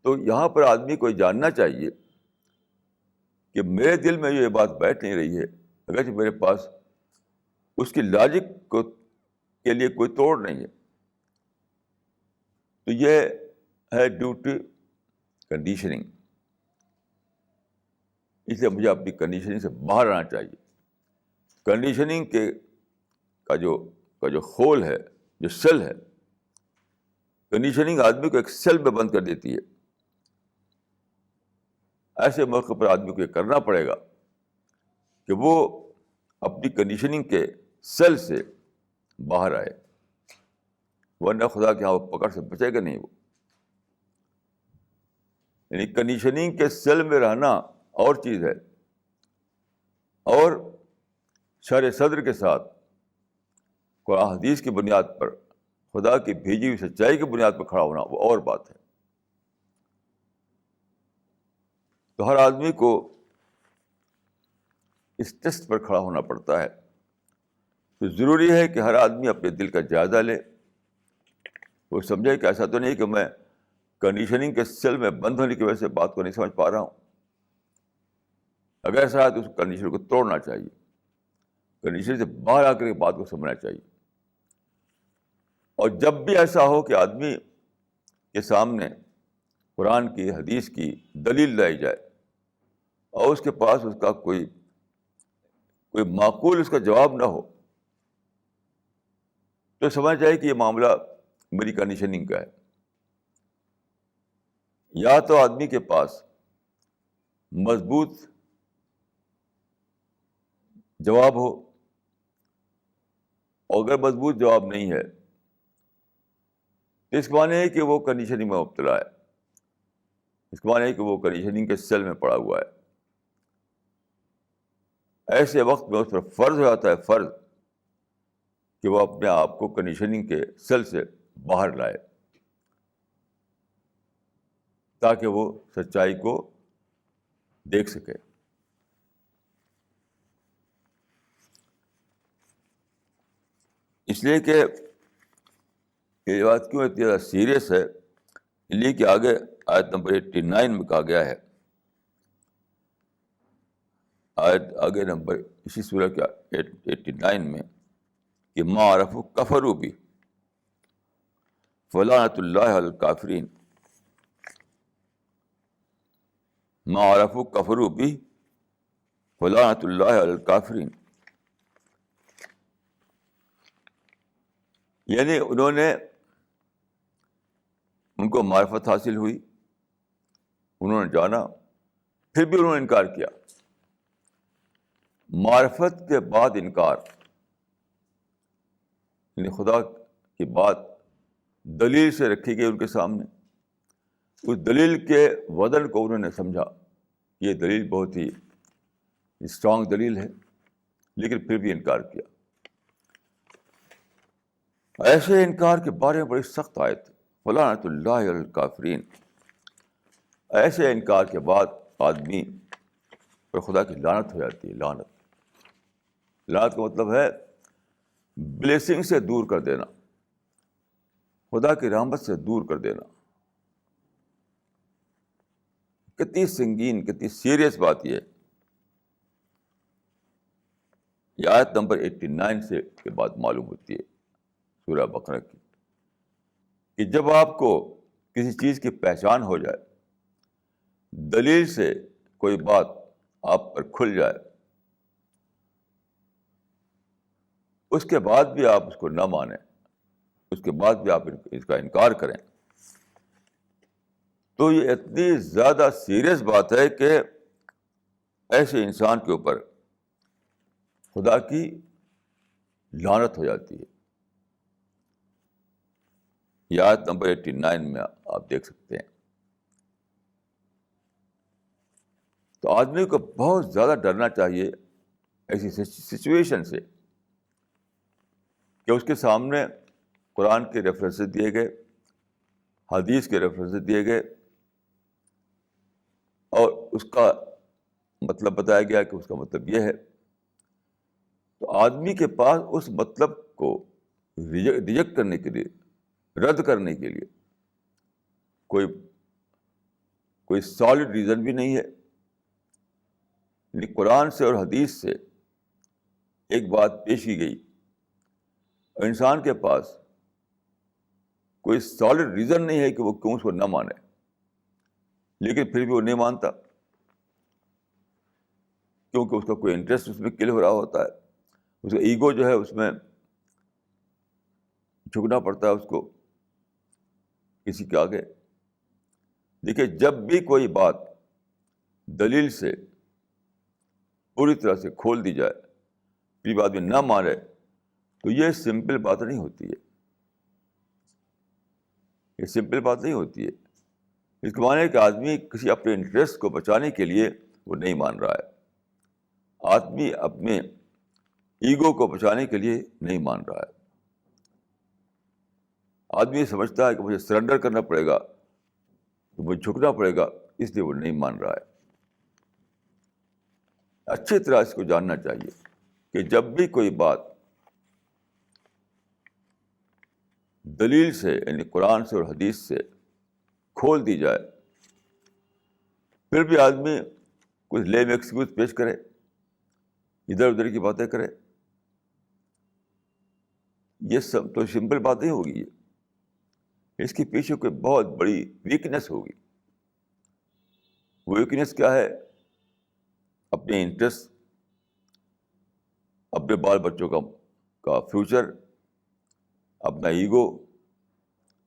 تو یہاں پر آدمی کو جاننا چاہیے کہ میرے دل میں یہ بات بیٹھ نہیں رہی ہے، اگرچہ میرے پاس اس کی لاجک کے لیے کوئی توڑ نہیں ہے. تو یہ ہے ڈیو ٹو کنڈیشننگ. اس لیے مجھے اپنی کنڈیشننگ سے باہر آنا چاہیے. کنڈیشننگ کا جو خول ہے، جو سیل ہے، کنڈیشننگ آدمی کو ایک سیل میں بند کر دیتی ہے. ایسے موقع پر آدمی کو یہ کرنا پڑے گا کہ وہ اپنی کنڈیشننگ کے سیل سے باہر آئے، ورنہ خدا کے یہاں وہ پکڑ سے بچے گا نہیں. وہ یعنی کنڈیشننگ کے سیل میں رہنا اور چیز ہے، اور شرح صدر کے ساتھ قرآن حدیث کی بنیاد پر، خدا کی بھیجی ہوئی سچائی کی بنیاد پر کھڑا ہونا وہ اور بات ہے. تو ہر آدمی کو اس ٹیسٹ پر کھڑا ہونا پڑتا ہے. تو ضروری ہے کہ ہر آدمی اپنے دل کا جائزہ لے، وہ سمجھے کہ ایسا تو نہیں کہ میں کنڈیشننگ کے سیل میں بند ہونے کی وجہ سے بات کو نہیں سمجھ پا رہا ہوں. اگر ایسا ہے تو اس کنڈیشن کو توڑنا چاہیے، کنڈیشن سے باہر آ کر کے بات کو سمجھنا چاہیے. اور جب بھی ایسا ہو کہ آدمی کے سامنے قرآن کی، حدیث کی دلیل لائی جائے اور اس کے پاس اس کا کوئی معقول اس کا جواب نہ ہو، تو سمجھ جائے کہ یہ معاملہ میری کنڈیشننگ کا ہے. یا تو آدمی کے پاس مضبوط جواب ہو، اور اگر مضبوط جواب نہیں ہے تو اس معنی ہے کہ وہ کنڈیشننگ میں مبتلا ہے، اس معنی ہے کہ وہ کنڈیشننگ کے سیل میں پڑا ہوا ہے. ایسے وقت میں اس پر فرض ہو جاتا ہے، فرض کہ وہ اپنے آپ کو کنڈیشننگ کے سیل سے باہر لائے، تاکہ وہ سچائی کو دیکھ سکے. اس لیے کہ یہ بات کیوں اتنی زیادہ سیریس ہے، اس لیے کہ آگے آیت نمبر 89 میں کہا گیا ہے، آگے نمبر اسی سورہ کے 89 میں کہ ما عرفوا کفروا بہ فلعنۃ اللہ علی الکافرین. ما عرفوا کفروا بہ فلعنۃ اللہ علی الکافرین. یعنی ان کو معرفت حاصل ہوئی، انہوں نے جانا، پھر بھی انہوں نے انکار کیا. معرفت کے بعد انکار، یعنی خدا کی بات دلیل سے رکھی گئی ان کے سامنے، اس دلیل کے وزن کو انہوں نے سمجھا، یہ دلیل بہت ہی اسٹرانگ دلیل ہے، لیکن پھر بھی انکار کیا. ایسے انکار کے بارے میں بڑی سخت آیت ہے، فلعنۃ اللہ علی الکافرین. ایسے انکار کے بعد آدمی پر خدا کی لعنت ہو جاتی ہے. لعنت کا مطلب ہے بلیسنگ سے دور کر دینا، خدا کی رحمت سے دور کر دینا. کتنی سنگین، کتنی سیریس بات یہ ہے. یہ آیت نمبر 89 سے کے بعد معلوم ہوتی ہے سورہ بقرہ کی، کہ جب آپ کو کسی چیز کی پہچان ہو جائے، دلیل سے کوئی بات آپ پر کھل جائے، اس کے بعد بھی آپ اس کو نہ مانیں، اس کے بعد بھی آپ اس کا انکار کریں، تو یہ اتنی زیادہ سیریس بات ہے کہ ایسے انسان کے اوپر خدا کی لعنت ہو جاتی ہے. یہ آیت نمبر 89 میں آپ دیکھ سکتے ہیں. تو آدمی کو بہت زیادہ ڈرنا چاہیے ایسی سچویشن سے کہ اس کے سامنے قرآن کے ریفرنسز دیے گئے، حدیث کے ریفرنسز دیے گئے، اور اس کا مطلب بتایا گیا کہ اس کا مطلب یہ ہے. تو آدمی کے پاس اس مطلب کو ریجیکٹ کرنے کے لیے، رد کرنے کے لیے کوئی سالڈ ریزن بھی نہیں ہے. یعنی قرآن سے اور حدیث سے ایک بات پیش کی گئی، اور انسان کے پاس کوئی سالڈ ریزن نہیں ہے کہ وہ کیوں اس کو نہ مانے، لیکن پھر بھی وہ نہیں مانتا، کیونکہ اس کا کوئی انٹرسٹ اس میں کل ہو رہا ہوتا ہے. اس کا ایگو جو ہے اس میں جھکنا پڑتا ہے اس کو کسی کے آگے. دیکھیے، جب بھی کوئی بات دلیل سے پوری طرح سے کھول دی جائے، پھر آدمی نہ مانے، تو یہ سمپل بات نہیں ہوتی ہے. یہ سمپل بات نہیں ہوتی ہے. اس کے معنی ہے کہ آدمی کسی اپنے انٹرسٹ کو بچانے کے لیے وہ نہیں مان رہا ہے. آدمی اپنے ایگو کو بچانے کے لیے نہیں مان رہا ہے. آدمی سمجھتا ہے کہ مجھے سرنڈر کرنا پڑے گا، تو مجھے جھکنا پڑے گا، اس لیے وہ نہیں مان رہا ہے. اچھی طرح اس کو جاننا چاہیے کہ جب بھی کوئی بات دلیل سے، یعنی قرآن سے اور حدیث سے کھول دی جائے، پھر بھی آدمی کچھ لیم ایکسکیوز پیش کرے، ادھر ادھر کی باتیں کرے، یہ سب تو سمپل بات نہیں ہوگی. اس کے پیچھے کوئی بہت بڑی ویکنس ہوگی. وہ ویکنس کیا ہے؟ اپنے انٹرسٹ، اپنے بال بچوں کا فیوچر، اپنا ایگو،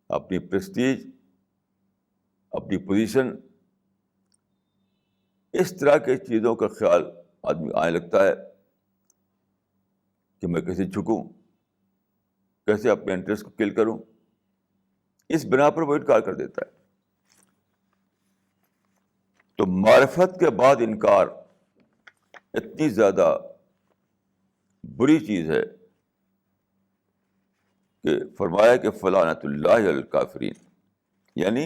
اپنی پریسٹیج، اپنی پوزیشن، اس طرح کی چیزوں کا خیال آدمی آنے لگتا ہے کہ میں کیسے جھکوں، کیسے اپنے انٹرسٹ کو کل کروں. اس بنا پر وہ انکار کر دیتا ہے. تو معرفت کے بعد انکار اتنی زیادہ بری چیز ہے کہ فرمایا کہ فلعنۃ اللہ علی الکافرین. یعنی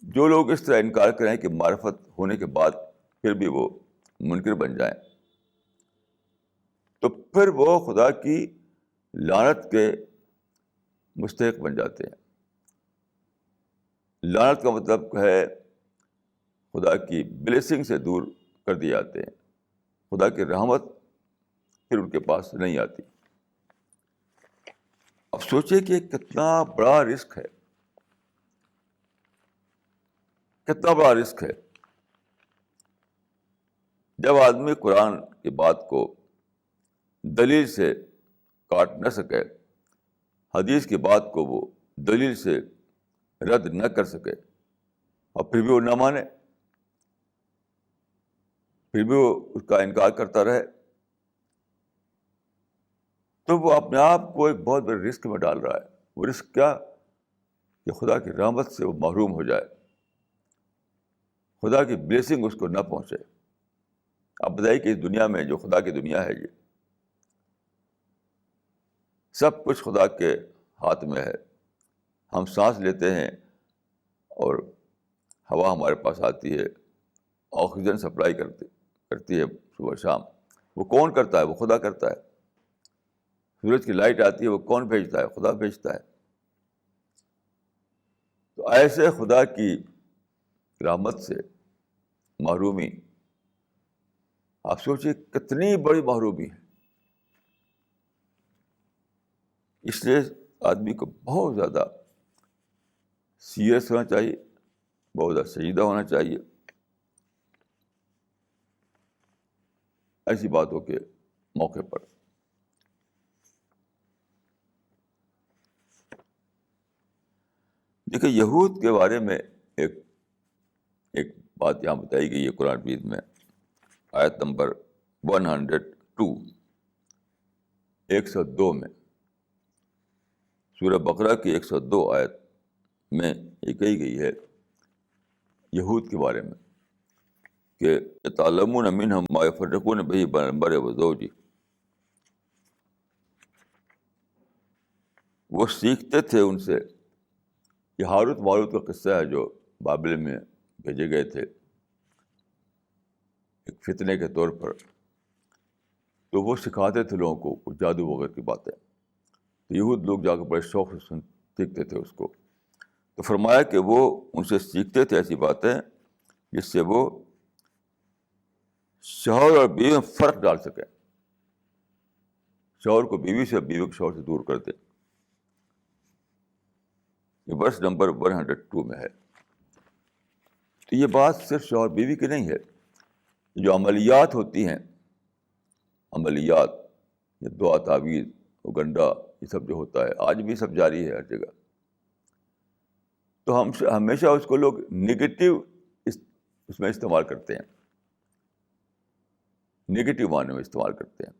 جو لوگ اس طرح انکار کریں کہ معرفت ہونے کے بعد پھر بھی وہ منکر بن جائیں، تو پھر وہ خدا کی لعنت کے مستحق بن جاتے ہیں. لعنت کا مطلب ہے خدا کی بلیسنگ سے دور کر دیے جاتے ہیں. خدا کی رحمت پھر ان کے پاس نہیں آتی. اب سوچیں کہ کتنا بڑا رسک ہے، کتنا بڑا رسک ہے. جب آدمی قرآن کی بات کو دلیل سے کاٹ نہ سکے، حدیث کی بات کو وہ دلیل سے رد نہ کر سکے، اور پھر بھی وہ نہ مانے، پھر بھی وہ اس کا انکار کرتا رہے، تو وہ اپنے آپ کو ایک بہت بڑے رسک میں ڈال رہا ہے. وہ رسک کیا؟ کہ خدا کی رحمت سے وہ محروم ہو جائے، خدا کی بلیسنگ اس کو نہ پہنچے. آپ بتائیے کہ اس دنیا میں جو خدا کی دنیا ہے، سب کچھ خدا کے ہاتھ میں ہے. ہم سانس لیتے ہیں اور ہوا ہمارے پاس آتی ہے, آکسیجن سپلائی کرتی ہے صبح شام. وہ کون کرتا ہے؟ وہ خدا کرتا ہے. سورج کی لائٹ آتی ہے, وہ کون بھیجتا ہے؟ خدا بھیجتا ہے. تو ایسے خدا کی رحمت سے محرومی, آپ سوچیے کتنی بڑی محرومی ہے. اس لیے آدمی کو بہت زیادہ سیریس ہونا چاہیے, بہت زیادہ سنجیدہ ہونا چاہیے ایسی باتوں کے موقع پر. دیکھیے, یہود کے بارے میں ایک بات یہاں بتائی گئی ہے قرآن مجید میں, آیت نمبر 102 102 میں, سورہ بقرہ کی 102 آیت میں یہ کہی گئی ہے یہود کے بارے میں کہ یتعلمون منہم ما یفرقون بہ بین المرء وزوجہ. وہ سیکھتے تھے ان سے. یہ ہاروت ماروت کا قصہ ہے جو بابل میں بھیجے گئے تھے ایک فتنے کے طور پر. تو وہ سکھاتے تھے لوگوں کو کچھ جادو وغیرہ کی باتیں. تو یہود لوگ جا کے بڑے شوق سے سیکھتے تھے اس کو. تو فرمایا کہ وہ ان سے سیکھتے تھے ایسی باتیں جس سے وہ شوہر اور بیوی میں فرق ڈال سکیں, شوہر کو بیوی سے, بیوی کو شوہر سے دور کر دیں. یہ ورس نمبر 102 میں ہے. تو یہ بات صرف شوہر بیوی کی نہیں ہے. جو عملیات ہوتی ہیں, عملیات, یہ دعا تعویذ, اگنڈا, یہ سب جو ہوتا ہے آج بھی سب جاری ہے ہر جگہ. تو ہم ہمیشہ اس کو لوگ نگیٹو اس میں استعمال کرتے ہیں, نگیٹو معنی میں استعمال کرتے ہیں.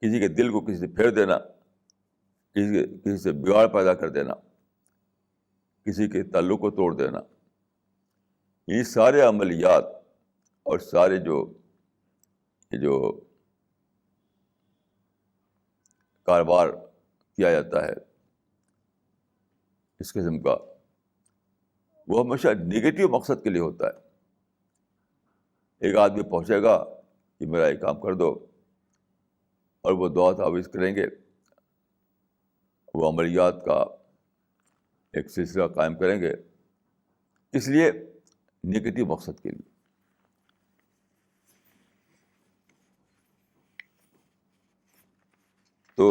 کسی کے دل کو کسی سے پھیر دینا, کسی سے بگاڑ پیدا کر دینا, کسی کے تعلق کو توڑ دینا, یہ سارے عملیات اور سارے جو کاروبار کیا جاتا ہے اس قسم کا, وہ ہمیشہ نگیٹو مقصد کے لیے ہوتا ہے. ایک آدمی پہنچے گا کہ میرا یہ کام کر دو, اور وہ دعا تعویذ کریں گے, وہ عملیات کا ایک سلسلہ قائم کریں گے, اس لیے نگیٹو مقصد کے لیے. تو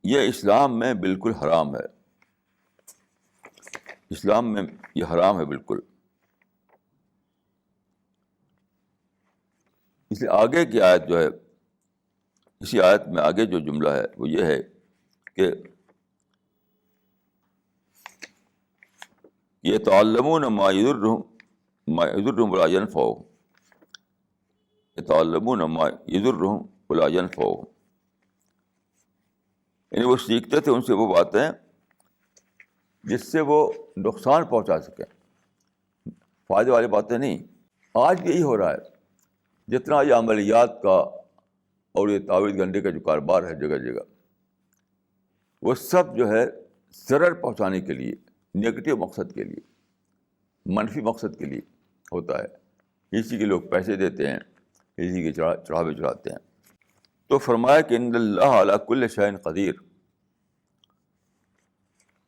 یہ اسلام میں بالکل حرام ہے. اسلام میں یہ حرام ہے بالکل. اس لیے آگے کی آیت جو ہے, اسی آیت میں آگے جو جملہ ہے وہ یہ ہے کہ یتعلمون ما یضرهم ولا ينفعهم, یتعلمون ما یضرهم ولا ينفعهم. یعنی وہ سیکھتے تھے ان سے وہ باتیں جس سے وہ نقصان پہنچا سکیں, فائدے والی باتیں نہیں. آج بھی یہی ہو رہا ہے. جتنا یہ عملیات کا اور یہ تعویذ گنڈے کا جو کاروبار ہے جگہ جگہ, وہ سب جو ہے ضرر پہنچانے کے لیے, نگیٹو مقصد کے لیے, منفی مقصد کے لیے ہوتا ہے. اسی کے لوگ پیسے دیتے ہیں, اسی کے چڑھاوے چڑھاتے ہیں. تو فرمایا کہ ان اللہ علی کل شیء قدیر,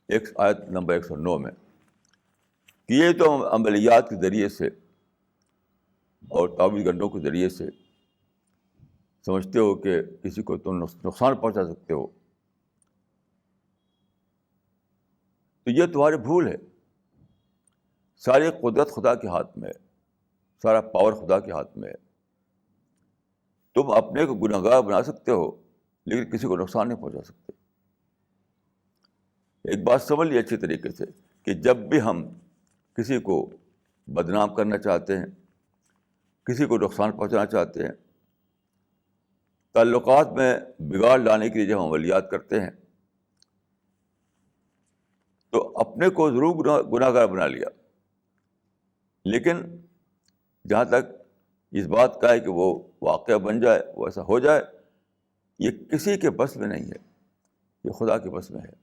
ایک آیت نمبر 109 میں, کہ یہ تو عملیات کے ذریعے سے اور تعویذ گنڈوں کے ذریعے سے سمجھتے ہو کہ کسی کو تم نقصان پہنچا سکتے ہو, تو یہ تمہاری بھول ہے. ساری قدرت خدا کے ہاتھ میں ہے, سارا پاور خدا کے ہاتھ میں ہے. تم اپنے کو گنہگار بنا سکتے ہو لیکن کسی کو نقصان نہیں پہنچا سکتے. ایک بات سمجھ لیے اچھی طریقے سے کہ جب بھی ہم کسی کو بدنام کرنا چاہتے ہیں, کسی کو نقصان پہنچانا چاہتے ہیں, تعلقات میں بگاڑ لانے کے لیے جب ہم عملیات کرتے ہیں, تو اپنے کو ضرور گناہ گار بنا لیا, لیکن جہاں تک اس بات کا ہے کہ وہ واقعہ بن جائے، وہ ایسا ہو جائے، یہ کسی کے بس میں نہیں ہے، یہ خدا کے بس میں ہے.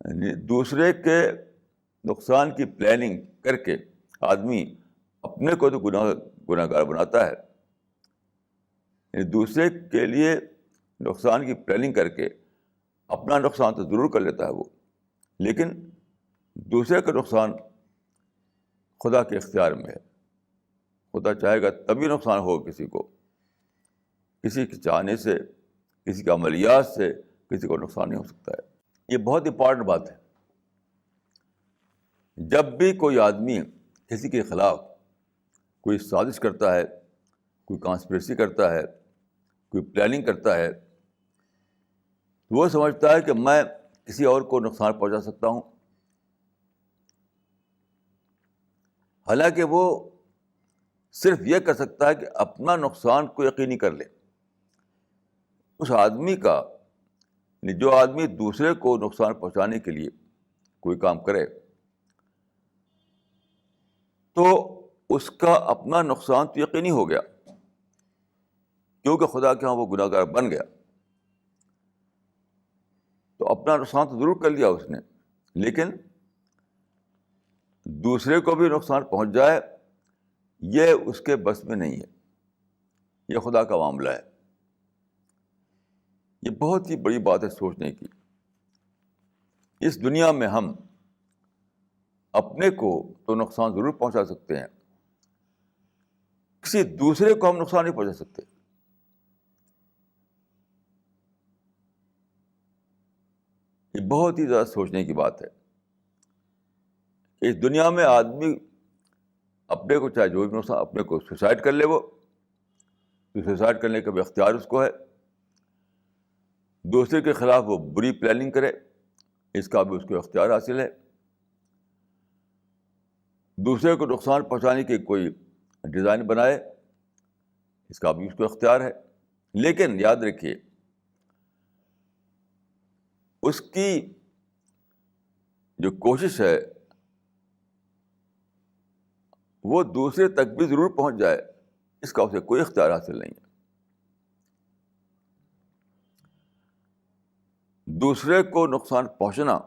یعنی دوسرے کے نقصان کی پلاننگ کر کے آدمی اپنے کو تو گناہ گار بناتا ہے. یعنی دوسرے کے لیے نقصان کی پلاننگ کر کے اپنا نقصان تو ضرور کر لیتا ہے وہ، لیکن دوسرے کا نقصان خدا کے اختیار میں ہے. خدا چاہے گا تبھی نقصان ہو کسی کو، کسی کے چاہنے سے، کسی کے عملیات سے کسی کو نقصان نہیں ہو سکتا ہے. یہ بہت امپورٹنٹ بات ہے. جب بھی کوئی آدمی کسی کے خلاف کوئی سازش کرتا ہے، کوئی کانسپریسی کرتا ہے، کوئی پلاننگ کرتا ہے، وہ سمجھتا ہے کہ میں کسی اور کو نقصان پہنچا سکتا ہوں، حالانکہ وہ صرف یہ کر سکتا ہے کہ اپنا نقصان کو یقینی کر لے. اس آدمی کا، یعنی جو آدمی دوسرے کو نقصان پہنچانے کے لیے کوئی کام کرے، تو اس کا اپنا نقصان تو یقینی ہو گیا، کیونکہ خدا کے ہاں وہ گناہ گار بن گیا. تو اپنا نقصان تو ضرور کر لیا اس نے، لیکن دوسرے کو بھی نقصان پہنچ جائے یہ اس کے بس میں نہیں ہے، یہ خدا کا معاملہ ہے. یہ بہت ہی بڑی بات ہے سوچنے کی. اس دنیا میں ہم اپنے کو تو نقصان ضرور پہنچا سکتے ہیں، کسی دوسرے کو ہم نقصان نہیں پہنچا سکتے. یہ بہت ہی زیادہ سوچنے کی بات ہے. اس دنیا میں آدمی اپنے کو چاہے جو بھی نقصان، اپنے کو سوسائڈ کر لے، وہ تو سوسائڈ کرنے کا بھی اختیار اس کو ہے. دوسرے کے خلاف وہ بری پلاننگ کرے، اس کا بھی اس کو اختیار حاصل ہے. دوسرے کو نقصان پہنچانے کی کوئی ڈیزائن بنائے، اس کا بھی اس کو اختیار ہے. لیکن یاد رکھیے، اس کی جو کوشش ہے وہ دوسرے تک بھی ضرور پہنچ جائے، اس کا اسے کوئی اختیار حاصل نہیں ہے. دوسرے کو نقصان پہنچنا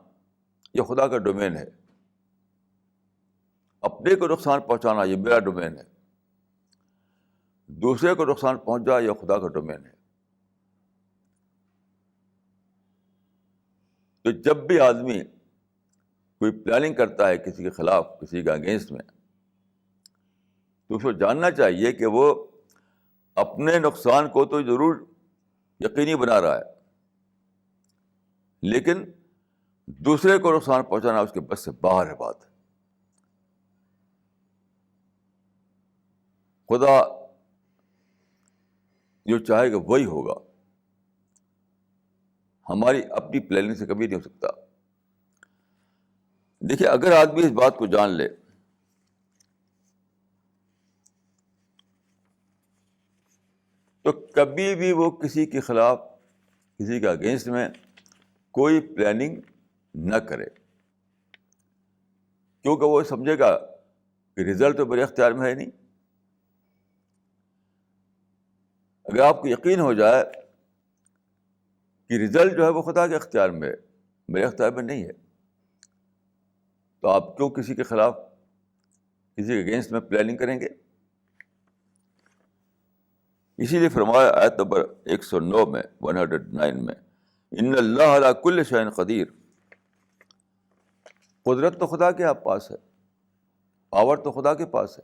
یہ خدا کا ڈومین ہے، اپنے کو نقصان پہنچانا یہ میرا ڈومین ہے. دوسرے کو نقصان پہنچ جائے یہ خدا کا ڈومین ہے. تو جب بھی آدمی کوئی پلاننگ کرتا ہے کسی کے خلاف، کسی کے اگینسٹ میں، تو اس کو جاننا چاہیے کہ وہ اپنے نقصان کو تو ضرور یقینی بنا رہا ہے، لیکن دوسرے کو نقصان پہنچانا اس کے بس سے باہر ہے بات. خدا جو چاہے گا وہی ہوگا، ہماری اپنی پلاننگ سے کبھی نہیں ہو سکتا. دیکھیے، اگر آدمی اس بات کو جان لے تو کبھی بھی وہ کسی کے خلاف، کسی کے اگینسٹ میں کوئی پلاننگ نہ کرے، کیونکہ وہ سمجھے گا کہ رزلٹ تو میرے اختیار میں ہے نہیں. اگر آپ کو یقین ہو جائے کہ رزلٹ جو ہے وہ خدا کے اختیار میں ہے، میرے اختیار میں نہیں ہے، تو آپ کیوں کسی کے خلاف، کسی کے اگینسٹ میں پلاننگ کریں گے؟ اسی لیے فرمایا آیت نمبر 109 میں، 109 میں، ان اللہ علی کل شیء قدیر. قدرت تو خدا کے آپ پاس ہے، پاور تو خدا کے پاس ہے،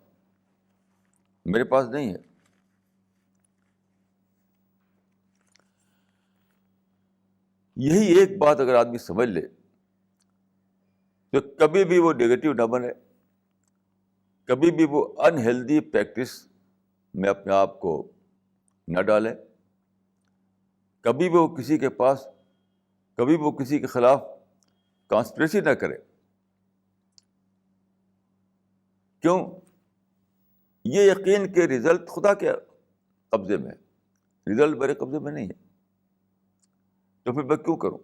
میرے پاس نہیں ہے. یہی ایک بات اگر آدمی سمجھ لے تو کبھی بھی وہ نگیٹو نہ بنے، کبھی بھی وہ انہیلدی پریکٹس میں اپنے آپ کو نہ ڈالے، کبھی بھی وہ کسی کے پاس، کبھی بھی وہ کسی کے خلاف کانسپریسی نہ کرے. کیوں؟ یہ یقین کہ رزلٹ خدا کے قبضے میں ہے، رزلٹ میرے قبضے میں نہیں ہے، تو پھر میں کیوں کروں؟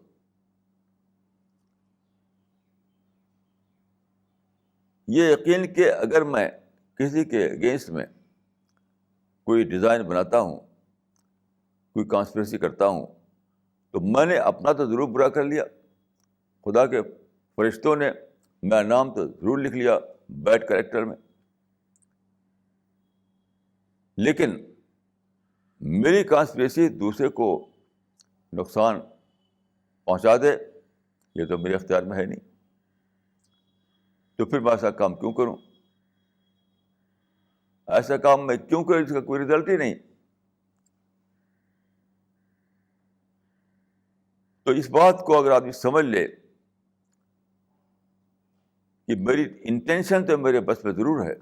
یہ یقین کہ اگر میں کسی کے اگینسٹ میں کوئی ڈیزائن بناتا ہوں، کوئی کانسپریسی کرتا ہوں، تو میں نے اپنا تو ضرور برا کر لیا، خدا کے فرشتوں نے میرا نام تو ضرور لکھ لیا بیڈ کریکٹر میں، لیکن میری کانسپریسی دوسرے کو نقصان پہنچا دے، یہ تو میرے اختیار میں ہے نہیں، تو پھر میں ایسا کام کیوں کروں؟ ایسا کام میں کیوں کروں؟ اس کا کوئی رزلٹ ہی نہیں۔ تو اس بات کو اگر آدمی سمجھ لے کہ میری انٹینشن تو میرے بس میں ضرور ہے،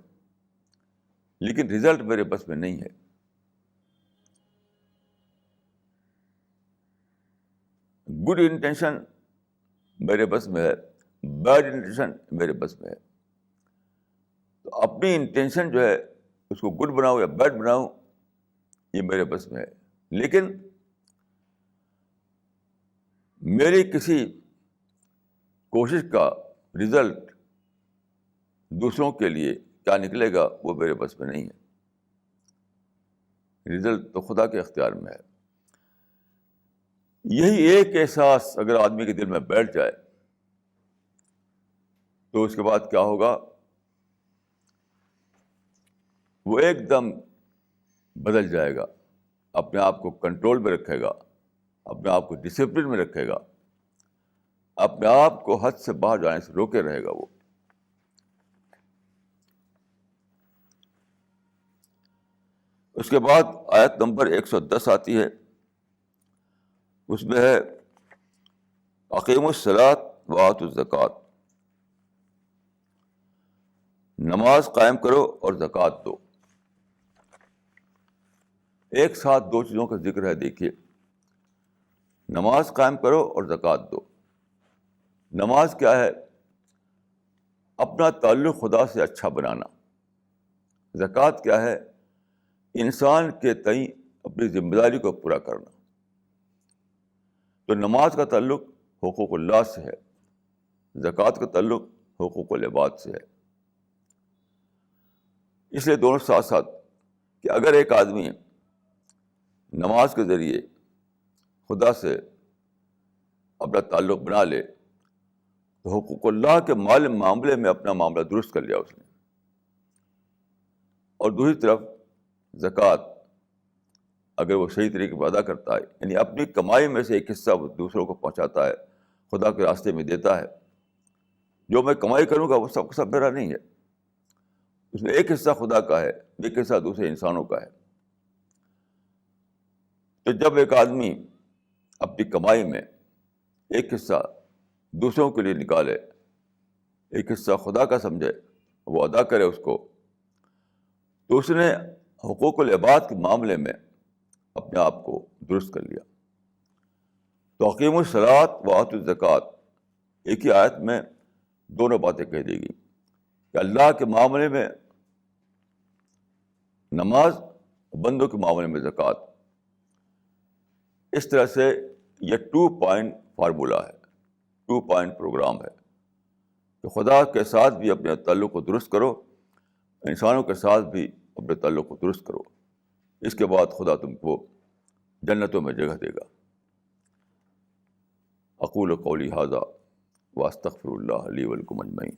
لیکن رزلٹ میرے بس میں نہیں ہے، گڈ انٹینشن میرے بس میں ہے، بیڈ انٹینشن میرے بس میں ہے، تو اپنی انٹینشن جو ہے اس کو گڈ بناؤں یا بیڈ بناؤں، یہ میرے بس میں ہے، لیکن میری کسی کوشش کا رزلٹ دوسروں کے لیے کیا نکلے گا وہ میرے بس میں نہیں ہے، رزلٹ تو خدا کے اختیار میں ہے۔ یہی ایک احساس اگر آدمی کے دل میں بیٹھ جائے تو اس کے بعد کیا ہوگا؟ وہ ایک دم بدل جائے گا، اپنے آپ کو کنٹرول میں رکھے گا، اپنے آپ کو ڈسپلن میں رکھے گا، اپنے آپ کو حد سے باہر جانے سے روکے رہے گا وہ۔ اس کے بعد آیت نمبر 110 آتی ہے، اس میں ہے اقیموا الصلاۃ وآتوا الزکوٰۃ، نماز قائم کرو اور زکوٰۃ دو۔ ایک ساتھ دو چیزوں کا ذکر ہے، دیکھیے، نماز قائم کرو اور زکوٰۃ دو۔ نماز کیا ہے؟ اپنا تعلق خدا سے اچھا بنانا۔ زکوٰۃ کیا ہے؟ انسان کے تئیں اپنی ذمہ داری کو پورا کرنا۔ تو نماز کا تعلق حقوق اللہ سے ہے، زکوٰۃ کا تعلق حقوق العباد سے ہے۔ اس لیے دونوں ساتھ ساتھ کہ اگر ایک آدمی نماز کے ذریعے خدا سے اپنا تعلق بنا لے تو حقوق اللہ کے معاملے میں اپنا معاملہ درست کر لیا اس نے، اور دوسری طرف زکوٰۃ اگر وہ صحیح طریقے سے ادا کرتا ہے، یعنی اپنی کمائی میں سے ایک حصہ وہ دوسروں کو پہنچاتا ہے، خدا کے راستے میں دیتا ہے۔ جو میں کمائی کروں گا وہ سب کا سب میرا نہیں ہے، اس میں ایک حصہ خدا کا ہے، ایک حصہ دوسرے انسانوں کا ہے۔ تو جب ایک آدمی اپنی کمائی میں ایک حصہ دوسروں کے لیے نکالے، ایک حصہ خدا کا سمجھے، وہ ادا کرے اس کو، تو اس نے حقوق العباد کے معاملے میں اپنے آپ کو درست کر لیا۔ تو اقیموا الصلاۃ وآتوا الزکوٰۃ، ایک ہی آیت میں دونوں باتیں کہہ دی گئی کہ اللہ کے معاملے میں نماز، بندوں کے معاملے میں زکوٰۃ۔ اس طرح سے یہ 2 پوائنٹ فارمولہ ہے، 2 پوائنٹ پروگرام ہے کہ خدا کے ساتھ بھی اپنے تعلق کو درست کرو، انسانوں کے ساتھ بھی اپنے تعلق کو درست کرو، اس کے بعد خدا تم کو جنتوں میں جگہ دے گا۔ اقول قولی ھذا واستغفر اللہ لی ولکم اجمعین۔